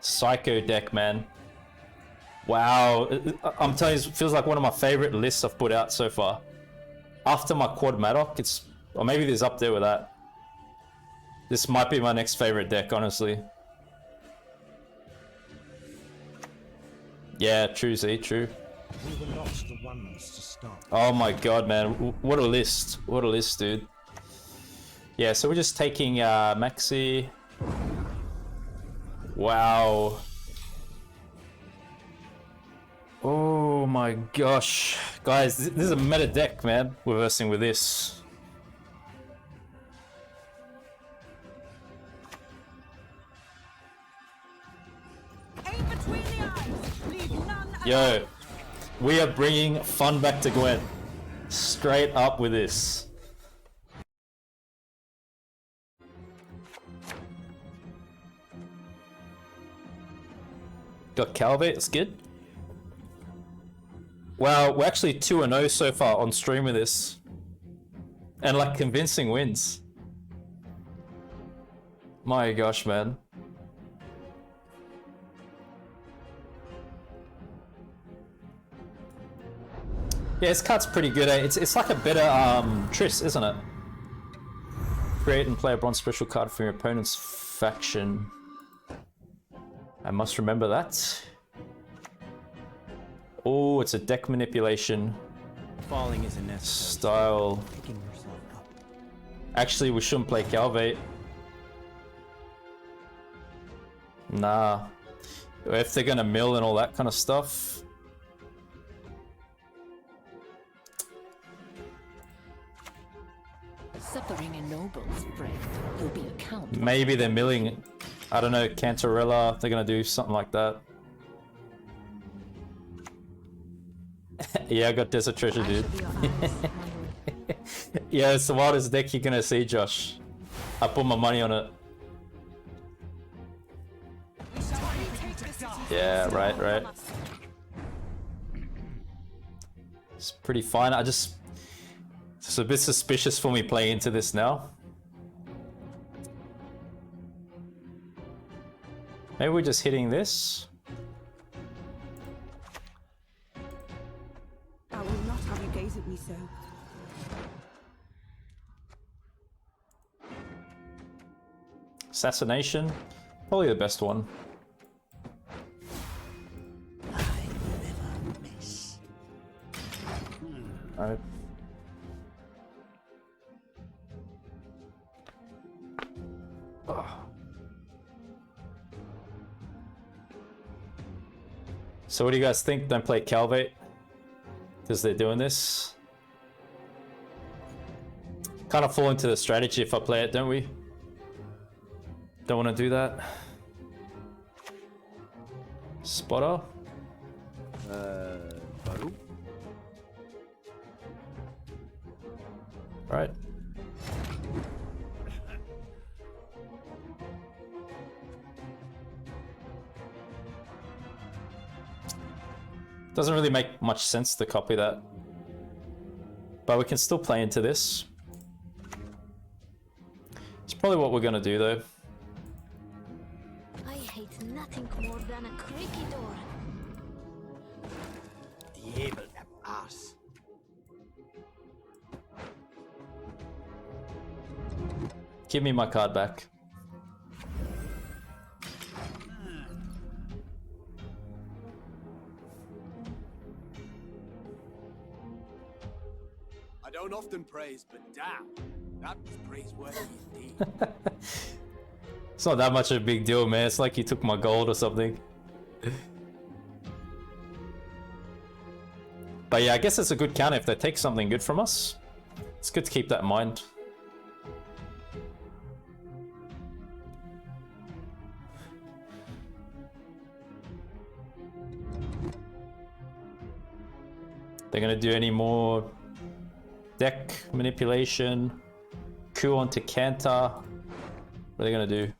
Psycho deck, man. Wow, I'm telling you, it feels like one of my favorite lists I've put out so far. After my Quad Madoc, it's... or maybe there's up there with that. This might be my next favorite deck, honestly. Yeah, true, Z, true. We were not the ones to stop. Oh my god, man. What a list. What a list, dude. Yeah, so we're just taking Maxi. Wow. Oh my gosh. Guys, this is a meta deck, man. We're versing with this. Aim between the eyes. Leave none Yo, we are bringing fun back to Gwent. Straight up with this. Got Calveit, it's good. Wow, we're actually 2-0 so far on stream with this. And like convincing wins. My gosh, man. Yeah, this card's pretty good, eh? It's like a better Triss, isn't it? Create and play a bronze special card for your opponent's faction. I must remember that. Oh, it's a deck manipulation Falling is a necessary style. picking yourself up. Actually, we shouldn't play Calveit. Nah. If they're gonna mill and all that kind of stuff. Suffering a noble's friend will be a count. Maybe they're milling, I don't know, Cantarella. They're gonna do something like that. Yeah, I got Desert Treasure, dude. Yeah, it's the wildest deck you're gonna see, Josh. I put my money on it. Yeah, right. It's pretty fine. It's a bit suspicious for me playing into this now. Maybe we're just hitting this. I will not have you gaze at me so. Assassination, probably the best one. Alright. So what do you guys think? Don't play Calveit because they're doing this. Kind of fall into the strategy if I play it, don't we? Don't want to do that. Spotter. Baru? Right. Doesn't really make much sense to copy that. But we can still play into this. It's probably what we're gonna do though. I hate nothing more than a creaky door. Diabel ass. Give me my card back. I don't often praise, but damn, that was praiseworthy indeed. It's not that much of a big deal, man. It's like you took my gold or something. But yeah, I guess it's a good counter if they take something good from us. It's good to keep that in mind. They're gonna do any more deck manipulation, coup onto Cantor. What are they gonna do?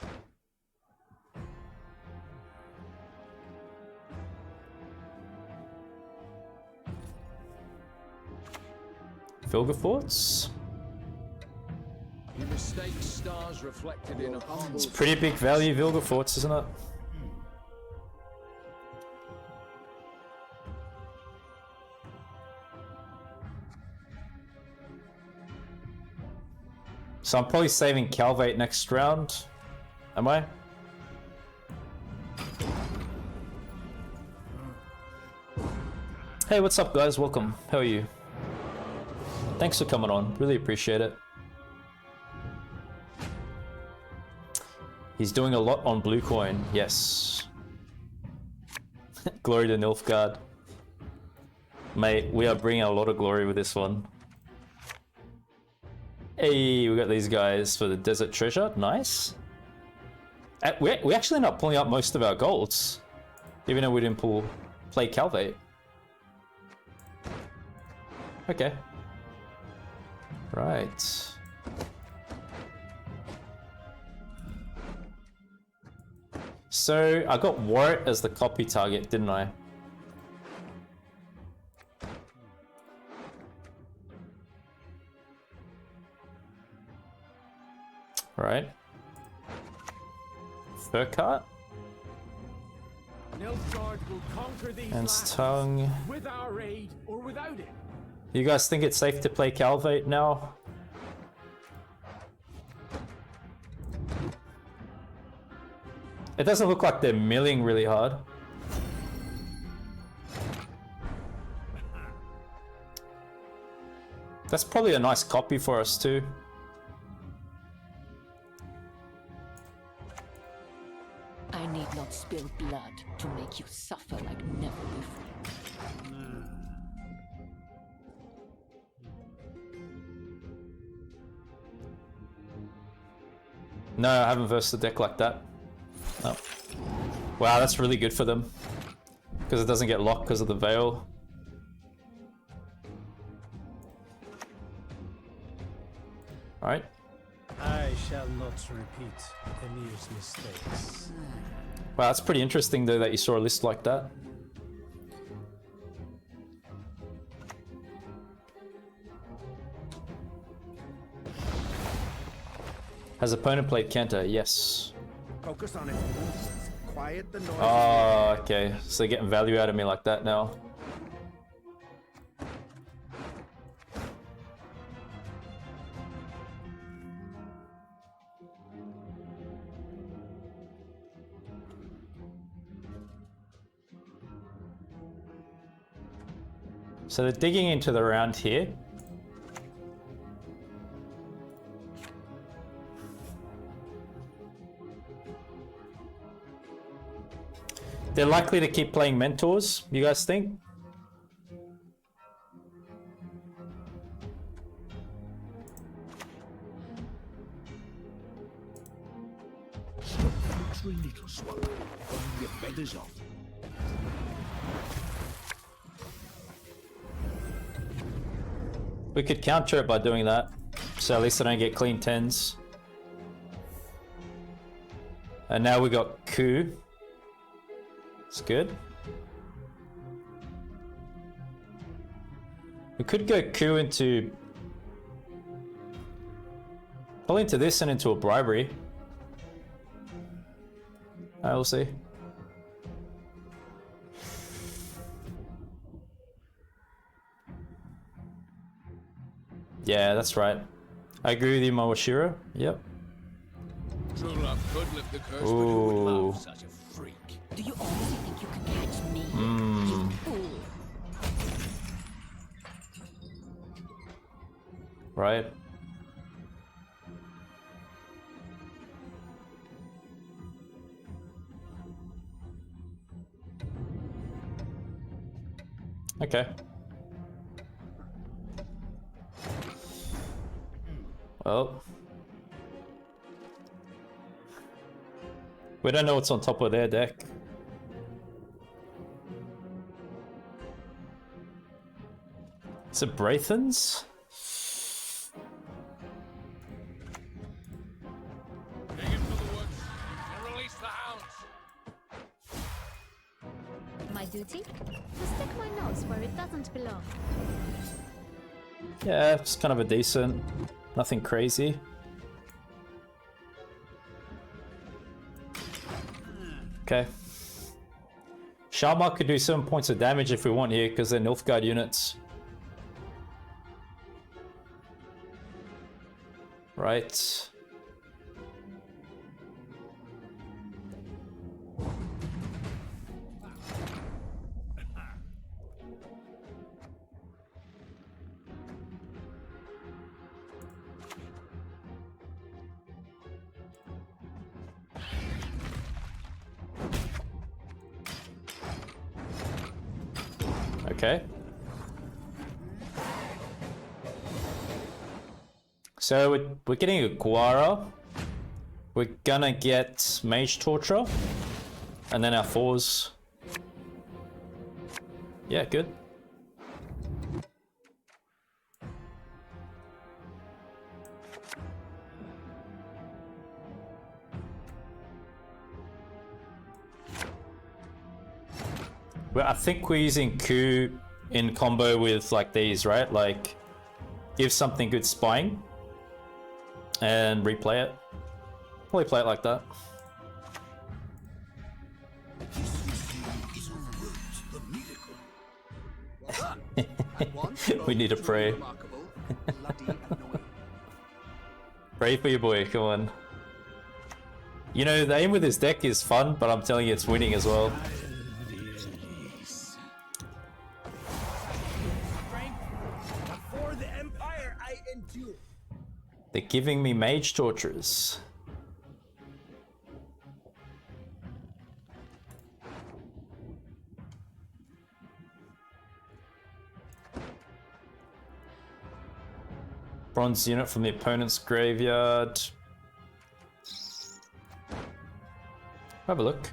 Vilgefortz? You mistake stars reflected in a humble. It's pretty big value, Vilgefortz, isn't it? So I'm probably saving Calveit next round. Am I? Hey, what's up guys? Welcome. How are you? Thanks for coming on. Really appreciate it. He's doing a lot on blue coin. Yes. Glory to Nilfgaard. Mate, we are bringing a lot of glory with this one. Hey, we got these guys for the Desert Treasure. Nice. We actually end up pulling up most of our golds, even though we didn't play Calveit. Okay. Right. So I got Warwick as the copy target, didn't I? Right. Furcart. Nilfgaard will conquer these And lands tongue. with our aid or without it. You guys think it's safe to play Calveit now? It doesn't look like they're milling really hard. That's probably a nice copy for us too. I need not spill blood to make you suffer like never before. No, I haven't versed the deck like that. No. Wow, that's really good for them. Because it doesn't get locked because of the veil. Alright. I shall not repeat Emir's mistakes. Wow, that's pretty interesting though that you saw a list like that. Has opponent played Cantor? Yes. Focus on its movements. Quiet the noise. Oh, okay. So they're getting value out of me like that now. So they're digging into the round here. They're likely to keep playing mentors, you guys think? Tree little swallow. Burn your feathers off. We could counter it by doing that, so at least I don't get clean 10s. And now we got coup. It's good. We could go coup into... probably into this and into a bribery. We'll see. Yeah, that's right. I agree with you, Mawashiro. Yep. True love could lift the curse, but Ooh. who would love such a freak? Do you honestly think you can catch me? You fool. Right. Okay. Well, we don't know what's on top of their deck. Is it Braithens? Take him to the woods and release the hounds. My duty? To stick my nose where it doesn't belong. Yeah, it's kind of a decent, nothing crazy. Okay. Sharma could do 7 points of damage if we want here because they're Nilfgaard units. Right. Okay. So we're getting a Guara. We're gonna get Mage Torture. And then our 4s. Yeah, good. Well, I think we're using Q in combo with like these, right? Like, give something good spying and replay it. Probably play it like that. We need to pray. Pray for your boy, come on. You know, the aim with this deck is fun, but I'm telling you it's winning as well. For the Empire I endure. They're giving me Mage Torturers. Bronze unit from the opponent's graveyard. Have a look.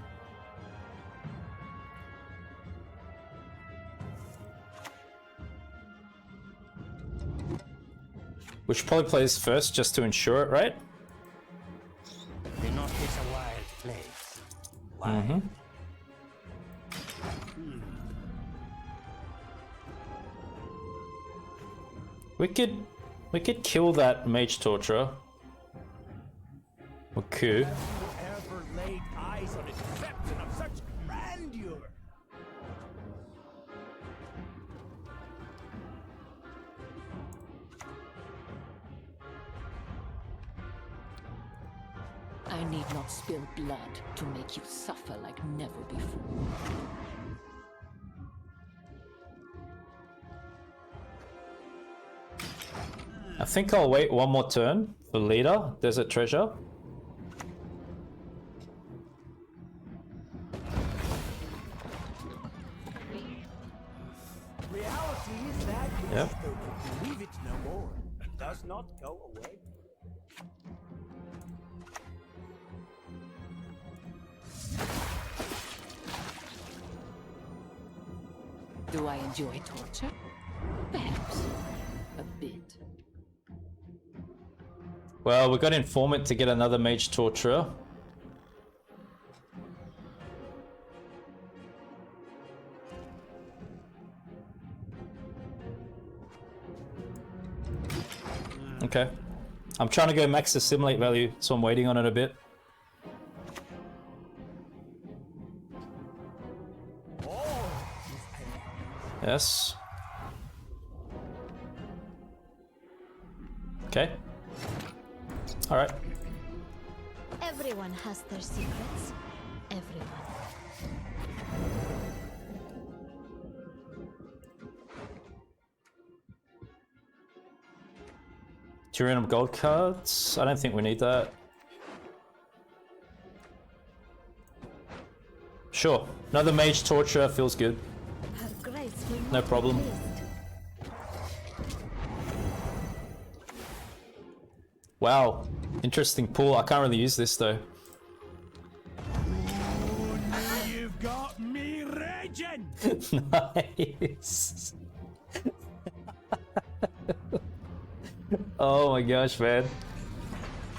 We should probably play this first just to ensure it, right? Be not this a wild place. Mm-hmm. We could kill that Mage Torturer. Or coup. Ever laid eyes on a deception of such grandeur? I need not spill blood to make you suffer like never before. I think I'll wait one more turn for leader. Desert Treasure. Reality is that which, Yep. though you believe it no more, does not go away. Do I enjoy torture? Perhaps. A bit. Well, we got Informant to get another Mage Torturer. Okay. I'm trying to go max the Assimilate value, so I'm waiting on it a bit. Yes. Okay. All right. Everyone has their secrets. Everyone. Two random gold cards. I don't think we need that. Sure. Another Mage Torturer feels good. Her grace will No not be problem. pleased. Wow. Interesting pool. I can't really use this though. You've got me raging! Nice. Oh my gosh, man.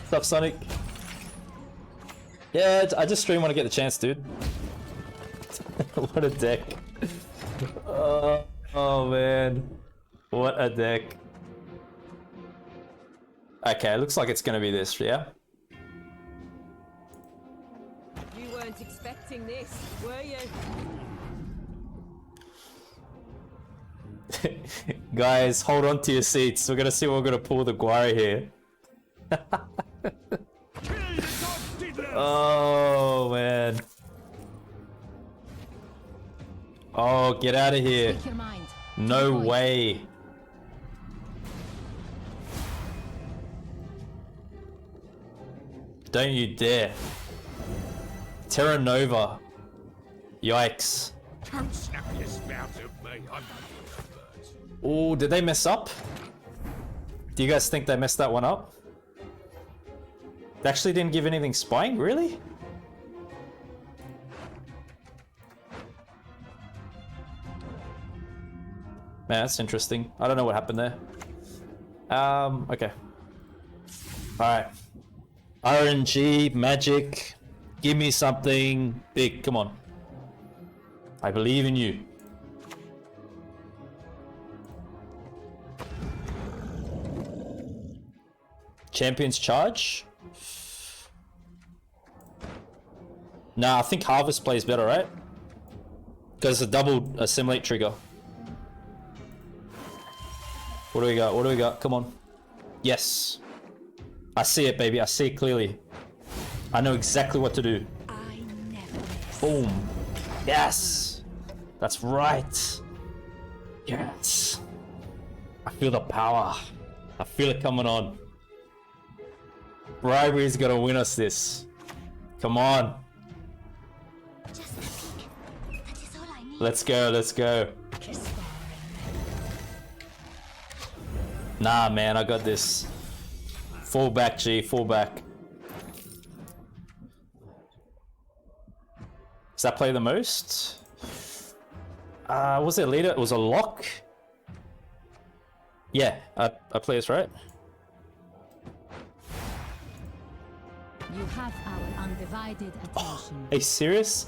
What's up, Sonic? Yeah, I just stream when I get the chance, dude. What a deck. Oh man. What a deck. Okay, looks like it's gonna be this, yeah? You weren't expecting this, were you? Guys, hold on to your seats. We're gonna see what we're gonna pull the Guari here. Oh man. Oh, get out of here. Speak your mind. No Avoid. way. Don't you dare. Terra Nova. Yikes. Don't snap your spout at me, I'm not birds. Oh, did they mess up? Do you guys think they messed that one up? They actually didn't give anything spying? Really? Man, that's interesting. I don't know what happened there. Okay. Alright. RNG, magic. Give me something big. Come on. I believe in you. Champion's Charge? Nah, I think Harvest plays better, right? Because it's a double assimilate trigger. What do we got? What do we got? Come on. Yes. I see it, baby. I see it clearly. I know exactly what to do. I never miss. Boom. Yes. That's right. Yes. I feel the power. I feel it coming on. Bribery is gonna win us this. Come on. Just a peek. That is all I need. Let's go. Let's go. Nah, man. I got this. Fall back, G. Fall back. Does that play the most? Was it leader? It was a lock? Yeah, I play this right. You have our undivided attention. Are you serious?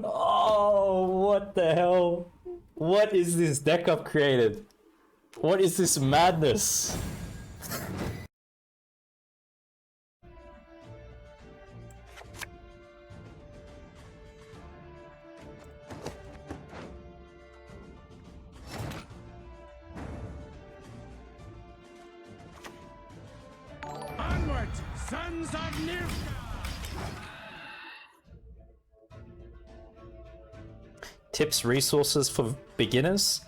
Oh, what the hell? What is this deck I've created? What is this madness? Onward, sons of Nilfgaard! Tips, resources for beginners.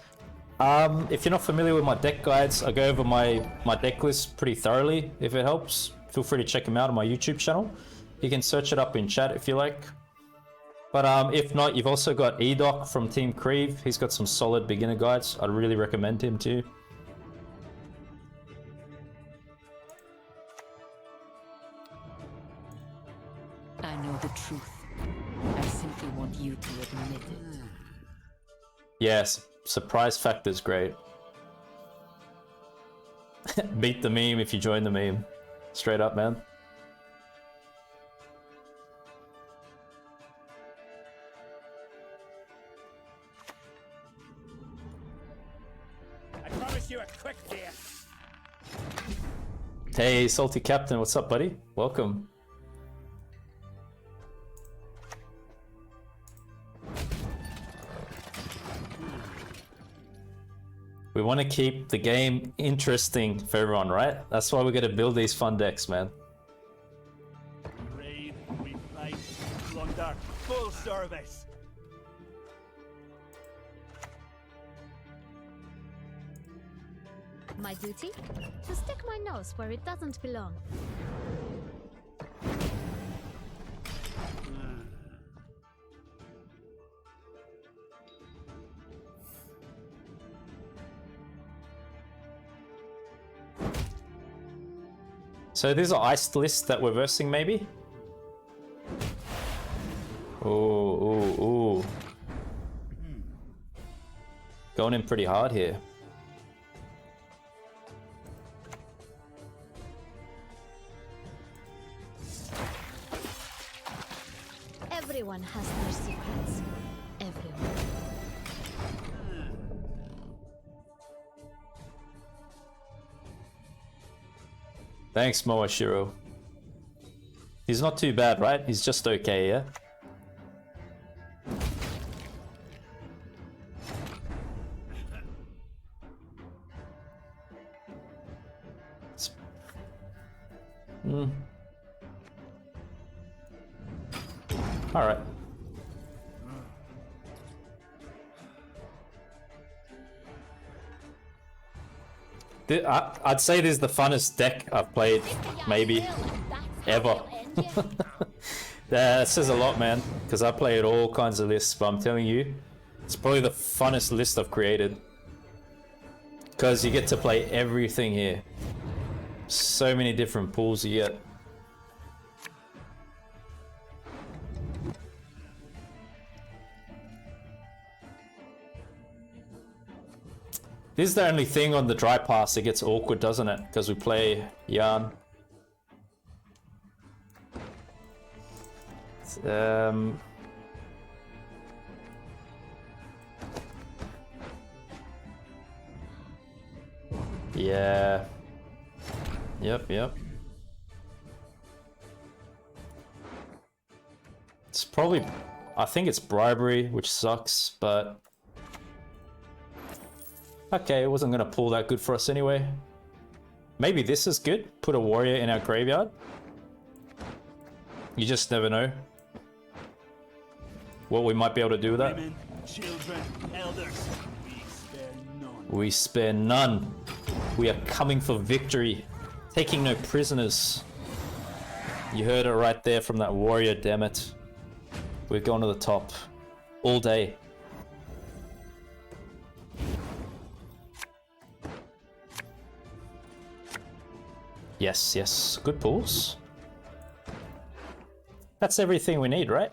If you're not familiar with my deck guides, I go over my deck list pretty thoroughly. If it helps, feel free to check them out on my YouTube channel. You can search it up in chat if you like. But if not, you've also got Edoc from Team Creve. He's got some solid beginner guides. I'd really recommend him too. know the truth. I simply want you to admit it. Yes, surprise factor's great. Beat the meme if you join the meme. Straight up, man. I promise you a quick death. Hey, Salty Captain, what's up, buddy? Welcome. We want to keep the game interesting for everyone, right? That's why we're going to build these fun decks, man. We raid, we fight, plunder, full service. My duty? To stick my nose where it doesn't belong. So these are iced lists that we're versing, maybe? Ooh, ooh, ooh. Going in pretty hard here. Everyone has their secrets. Everyone. Thanks, Moashiro. He's not too bad, right? He's just okay, yeah? Alright. I'd say this is the funnest deck I've played, maybe, ever. That says a lot, man, because I played all kinds of lists, but I'm telling you, it's probably the funnest list I've created. Because you get to play everything here. So many different pools you get. This is the only thing on the dry pass that gets awkward, doesn't it? Because we play Yarn. Yeah. Yep. It's probably... I think it's bribery, which sucks, but... Okay, it wasn't going to pull that good for us anyway. Maybe this is good. Put a warrior in our graveyard. You just never know what we might be able to do with that. Women, children, elders, we spare none. We spare none. We are coming for victory. Taking no prisoners. You heard it right there from that warrior, damn it. We're going to the top. All day. Yes. Good pulls. That's everything we need, right?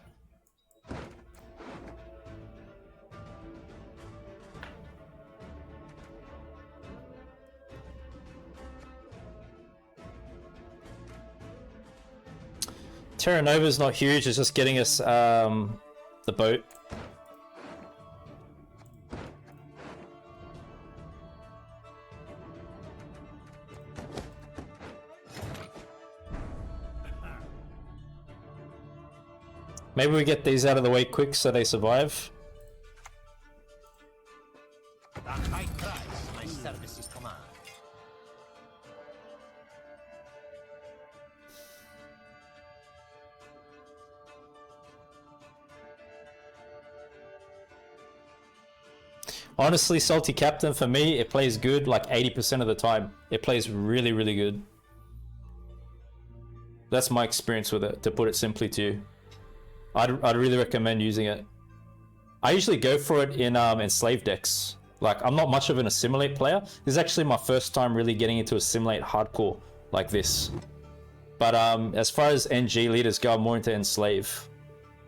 Terra Nova's not huge, it's just getting us the boat. Maybe we get these out of the way quick so they survive. At high price, my services command. Honestly, Salty Captain, for me, it plays good like 80% of the time. It plays really, really good. That's my experience with it, to put it simply to you. I'd really recommend using it. I usually go for it in Enslave decks. Like, I'm not much of an Assimilate player. This is actually my first time really getting into Assimilate hardcore like this. But as far as NG leaders go, I'm more into Enslave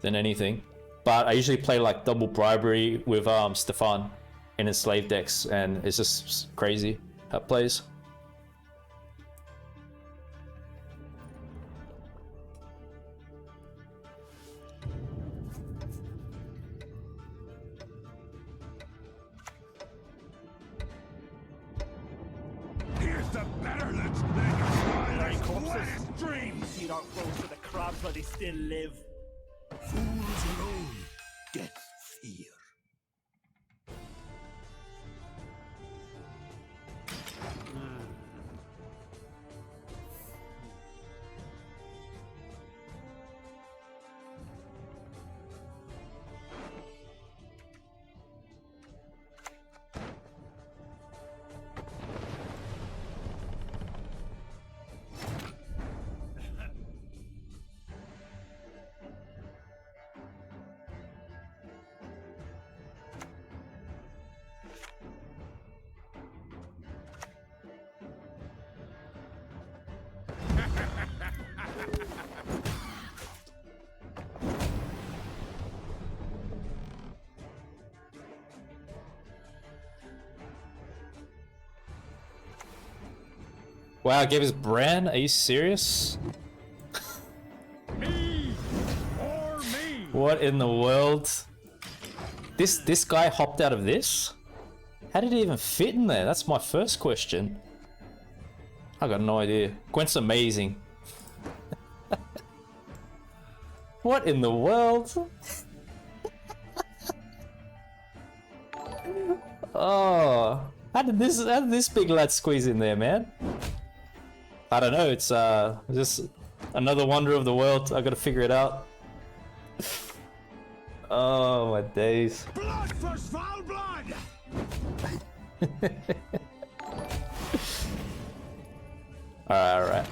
than anything. But I usually play like double bribery with Stefan in Enslave decks, and it's just crazy how it plays. Here's the betterment. Bloody corpses. Dreams. You don't fall to the crabs while they still live. Fools alone get fear. Wow, gave us Bran? Are you serious? Me or me. What in the world? This guy hopped out of this? How did he even fit in there? That's my first question. I got no idea. Gwent's amazing. What in the world? Oh, how did this big lad squeeze in there, man? I don't know. It's just another wonder of the world. I got to figure it out. Oh my days. Blood for foul blood. All right.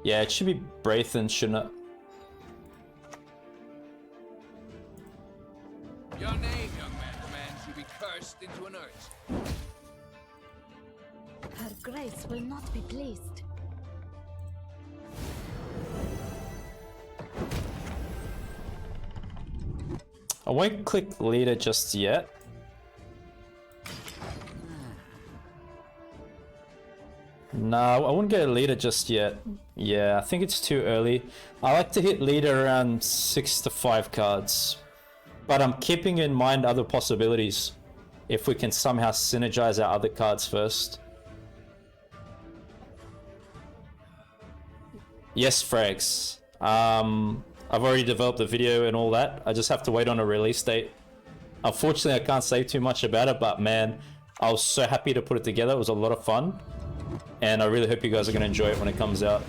Yeah, it should be Braithen, shouldn't it? Your name, young man. The man should be cursed into an urge. Her grace will not be pleased. I won't click leader just yet. No, I wouldn't get a leader just yet. Yeah, I think it's too early. I like to hit leader around 6 to 5 cards. But I'm keeping in mind other possibilities. If we can somehow synergize our other cards first. Yes, Frags. I've already developed the video and all that. I just have to wait on a release date. Unfortunately, I can't say too much about it, but man, I was so happy to put it together. It was a lot of fun. And I really hope you guys are going to enjoy it when it comes out.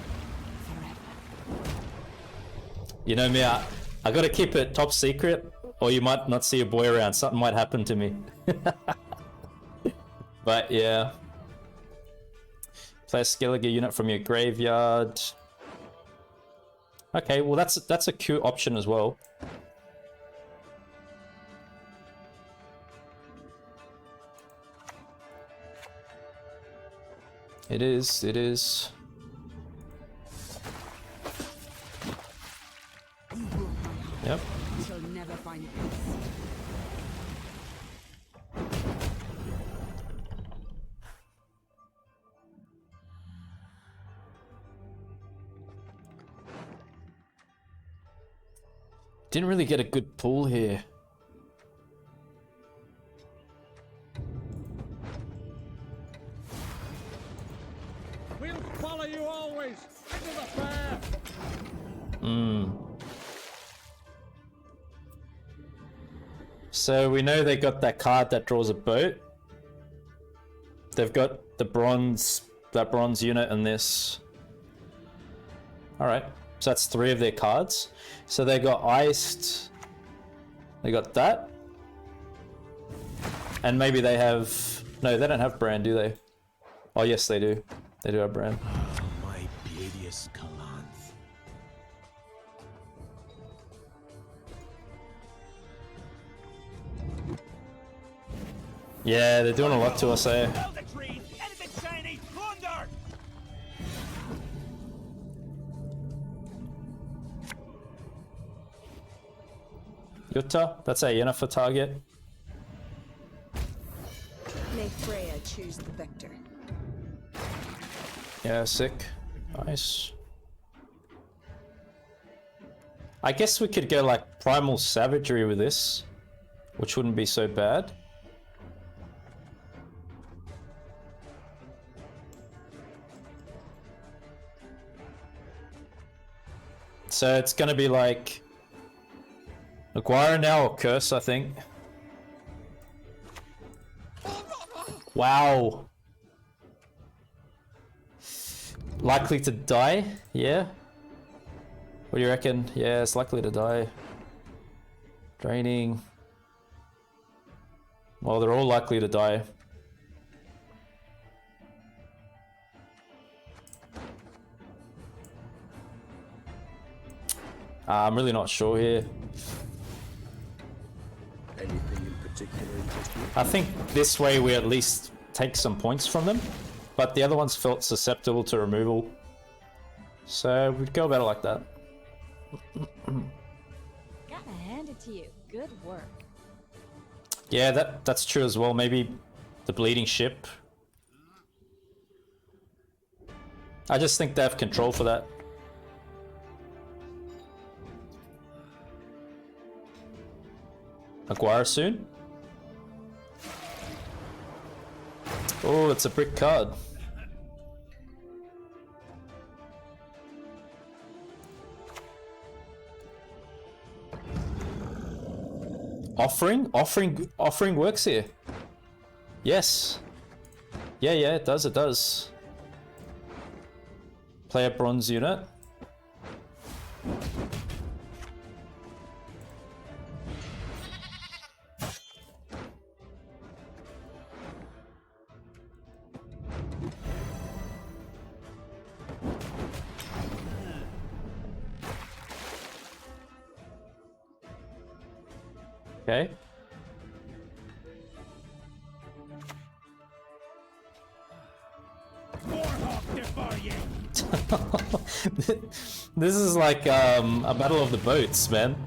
You know me, I got to keep it top secret, or you might not see a boy around. Something might happen to me. But yeah. Play a Skellige unit from your graveyard. Okay, well that's a cute option as well. It is, it is. Yep. You shall never find peace. Didn't really get a good pull here. We'll follow you always into the fair. So we know they got that card that draws a boat. They've got the bronze, that bronze unit and this. Alright, so that's 3 of their cards. So they got iced. They got that. And maybe they have... No, they don't have Brand, do they? Oh yes, they do. They do have Brand. My beauteous Calveit. Yeah, they're doing a lot to us there. Yutta, that's a Yennefer target. May Freya choose the victor. Yeah, sick. Nice. I guess we could go like Primal Savagery with this, which wouldn't be so bad. So it's gonna be like Aguirre now or Curse, I think. Wow. Likely to die? Yeah. What do you reckon? Yeah, it's likely to die. Draining. Well, they're all likely to die. I'm really not sure here. Anything in particular interest you? I think this way we at least take some points from them, but the other ones felt susceptible to removal. So we'd go about it like that. Gotta hand it to you. Good work. Yeah, that's true as well. Maybe the bleeding ship. I just think they have control for that. Aguirre soon. Oh, it's a brick card. Offering works here. Yes. Yeah, it does. Play a bronze unit. Okay. This is like a battle of the boats, man.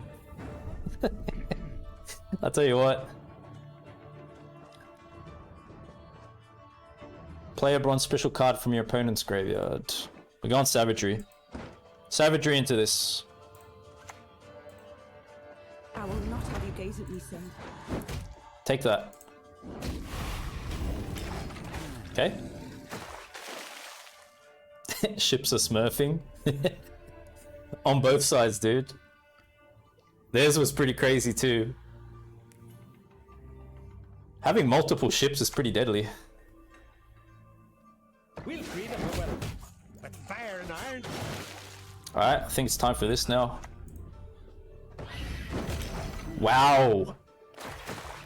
I'll tell you what. Play a bronze special card from your opponent's graveyard. We're going savagery. Savagery into this. I will not have you gaze at me so. Take that. Okay. Ships are smurfing. On both sides, dude. Theirs was pretty crazy too. Having multiple ships is pretty deadly. We'll treat him well, but fire and iron. Alright, I think it's time for this now. Wow.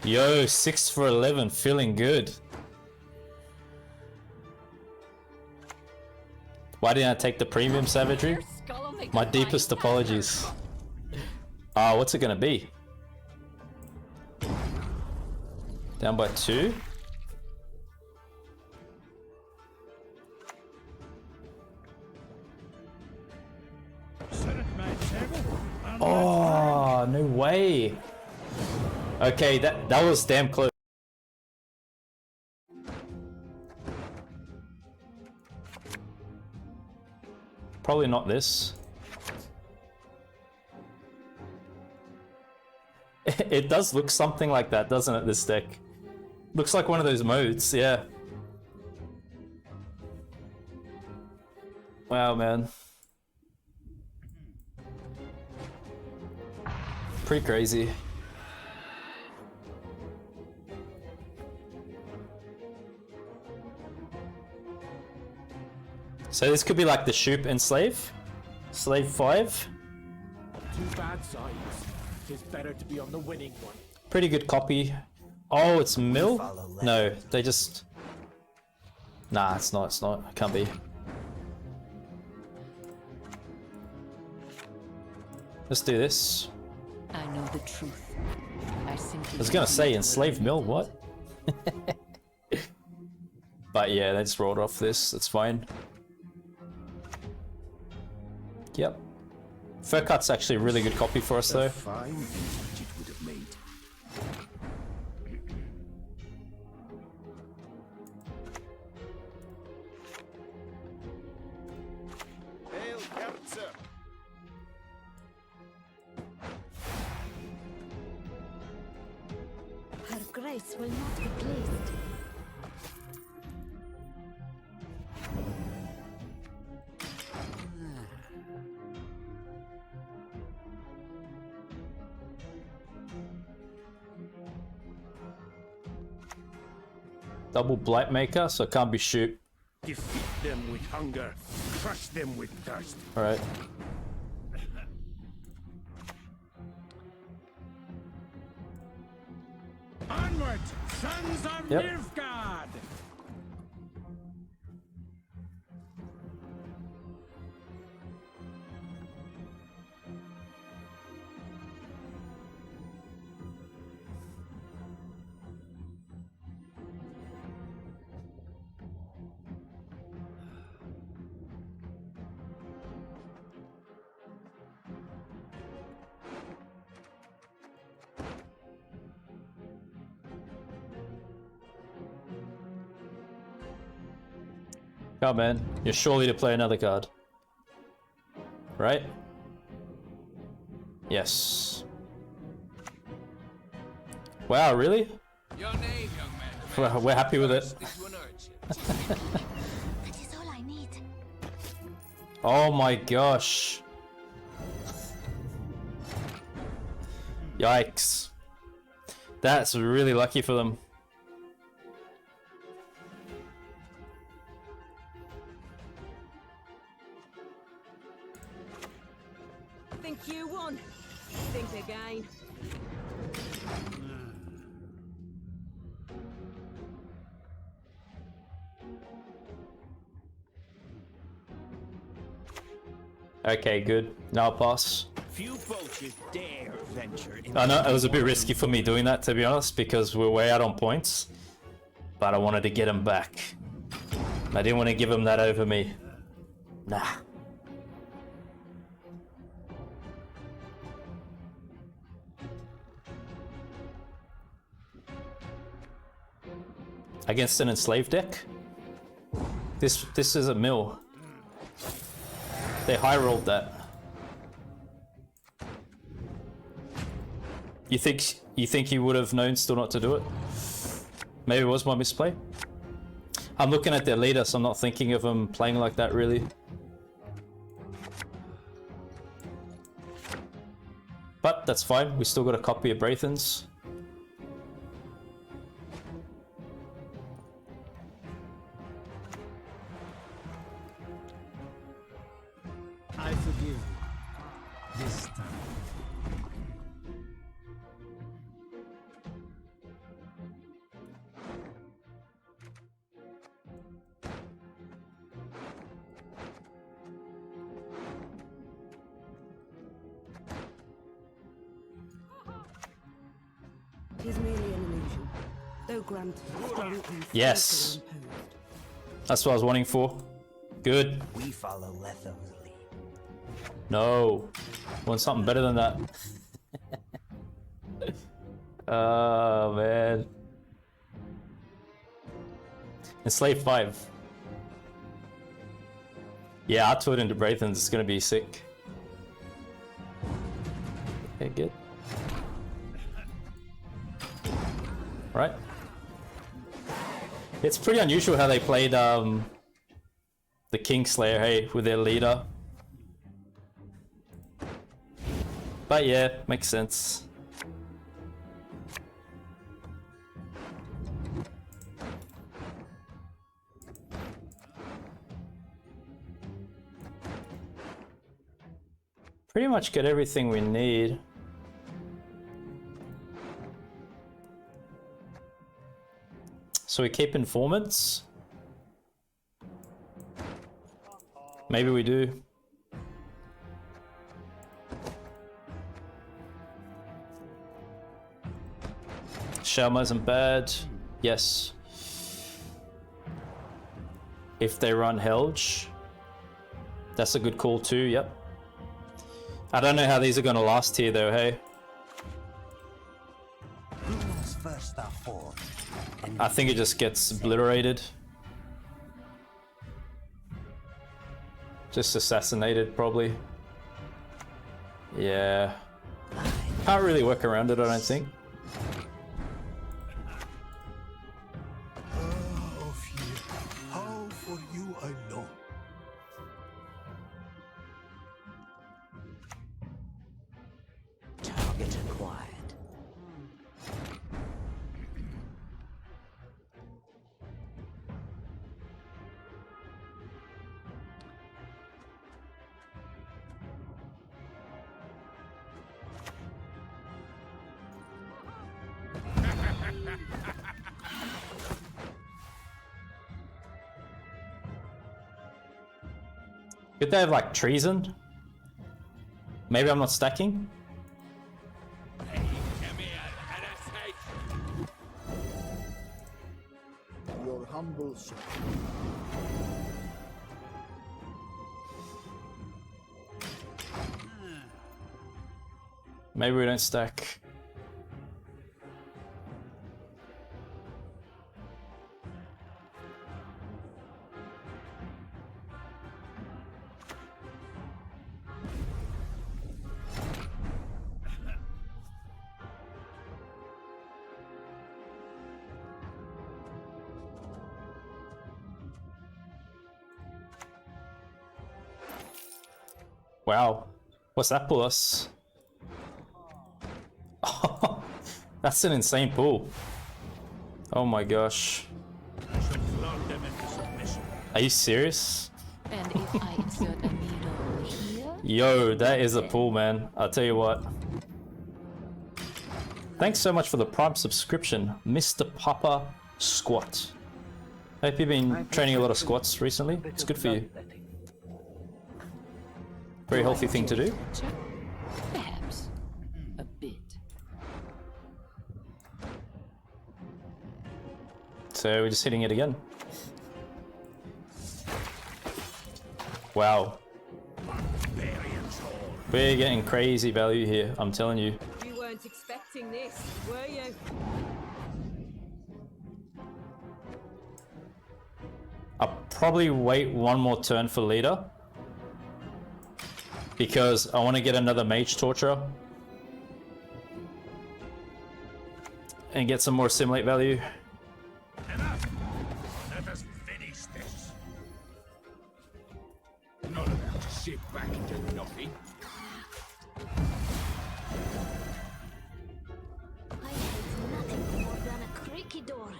Yo, 6 for 11, feeling good. Why didn't I take the premium savagery? My deepest apologies. What's it gonna be? Down by 2? Oh, no way. Okay, that was damn close. Probably not this. It does look something like that, doesn't it, this deck? Looks like one of those modes, yeah. Wow, man. Pretty crazy. So this could be like the Shoop Enslave. Slave 5. Two bad sides. It's better to be on the winning one. Pretty good copy. Oh, it's Mill? No, they just... Nah, it's not, It can't be. Let's do this. I know the truth. I simply I was gonna say Enslave Mill, what? But yeah, they just rolled off this. That's fine. Yep. Furcut's actually a really good copy for us though. Fine image it would have made. Hail, Captain. Her grace will not be pleased. Double Blight Maker, so it can't be shoot. Defeat them with hunger, crush them with thirst. Alright. Onward, sons of Yep. Nilfgaard! Come on, you're surely to play another card. Right? Yes. Wow, really? Your name, young man. We're happy with it. Into an urchin. That is all I need. Oh my gosh. Yikes. That's really lucky for them. Think you won? Think again. Okay, good. Now I'll pass. Few poachers dare venture in. I know it was a bit risky for me doing that, to be honest, because we're way out on points. But I wanted to get him back. I didn't want to give him that over me. Nah. Against an Enslave deck? This is a mill. They high rolled that. You think he would have known still not to do it? Maybe it was my misplay. I'm looking at their leader, so I'm not thinking of him playing like that really. But that's fine, we still got a copy of Braithen's. I forgive you. This time. It is merely an illusion. Though granted, strong and Yes. skillfully imposed. That's what I was wanting for. Good. We follow Letho's lead. No. Want something better than that. Oh man. Enslave 5. Yeah, I'll it into Braithen's, it's gonna be sick. Okay, good. Right. It's pretty unusual how they played the Kingslayer, hey, with their leader. But yeah, makes sense. Pretty much get everything we need. So we keep informants? Maybe we do. Shelma isn't bad. Yes. If they run Helge, that's a good call too, yep. I don't know how these are going to last here though, hey? I think it just gets obliterated. Just assassinated, probably. Yeah. Can't really work around it, I don't think. How for you alone? Target acquired. Could they have like treason? Maybe I'm not stacking? Your humble servant. Maybe we don't stack. Wow, what's that pull us? Oh, that's an insane pull. Oh my gosh. Are you serious? And if I insert a needle here? Yo, that is a pull, man. I'll tell you what. Thanks so much for the Prime subscription, Mr. Papa Squat. Hope you've been training a lot of squats recently. It's good for you. Very healthy thing to do. Perhaps a bit. So we're just hitting it again. Wow. We're getting crazy value here, I'm telling you. You weren't expecting this, were you? I'll probably wait one more turn for leader, because I want to get another mage torturer and get some more assimilate value. Enough! Let us finish this. Not enough to sit back and do nothing. I hate nothing more than a creaky door.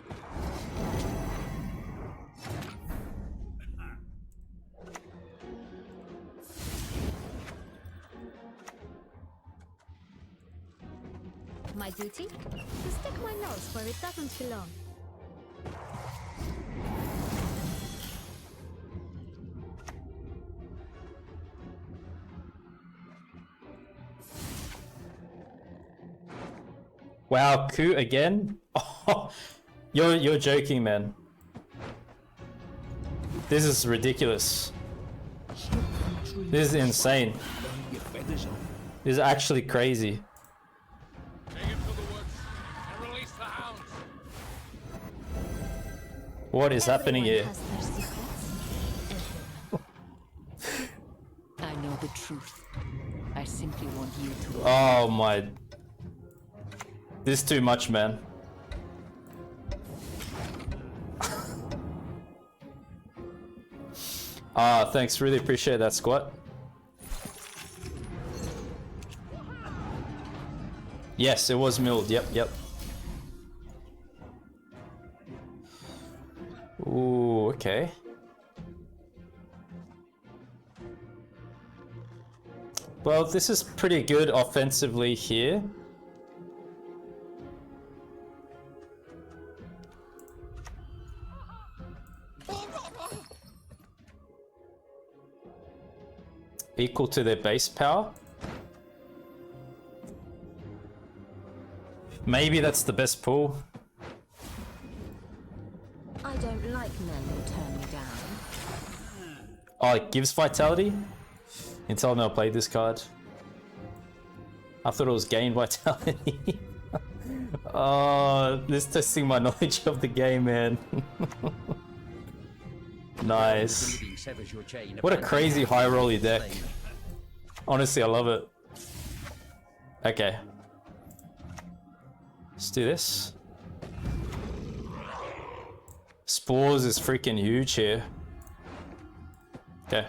My duty? To stick my nose where it doesn't belong. Wow, coup again? Oh, you're joking, man. This is ridiculous. This is insane. This is actually crazy. Take him to the woods and release the hounds. What is happening here? Has their secrets. I know the truth. I simply want you to. Oh my. This is too much, man. Ah, thanks. Really appreciate that, Squat. Yes, it was milled. Yep, yep. Ooh, okay. Well, this is pretty good offensively here. Equal to their base power. Maybe that's the best pull. I don't like men who turn me down. Oh, it gives vitality? Until I've never played this card. I thought it was gain vitality. Oh, this is testing my knowledge of the game, man. Nice. What a crazy high rolly deck. Honestly, I love it. Okay. Let's do this. Spores is freaking huge here. Okay.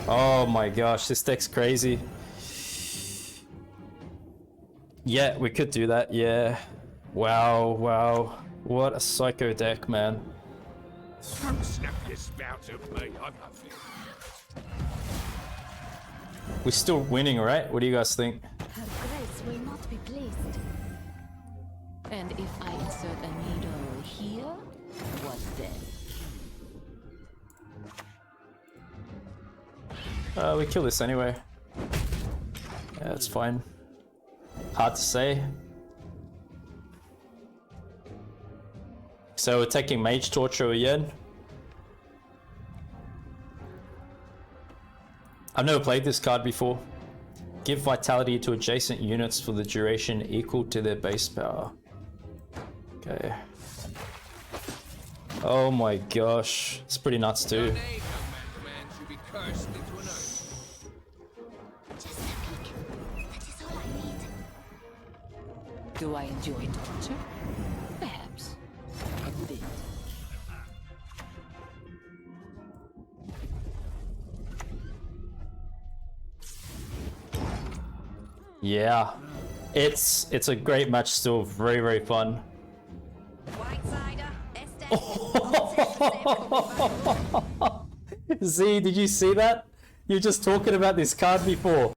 Oh my gosh, this deck's crazy. Yeah, we could do that, yeah. Wow, wow. What a psycho deck, man. Don't snap your spout at me. I'm nothing. We're still winning, right? What do you guys think? Her grace will not be pleased. And if I insert a needle here, what then? We kill this anyway. Yeah, that's fine. Hard to say. So we're taking Mage Torture again. I've never played this card before. Give vitality to adjacent units for the duration equal to their base power. Okay. Oh my gosh. It's pretty nuts too. Your name, young man, should be cursed into an oath. Just a peek. That is all I need. Do I enjoy torture? Perhaps. A bit. Yeah. It's a great match still. Very, very fun. Z, did you see that? You're just talking about this card before.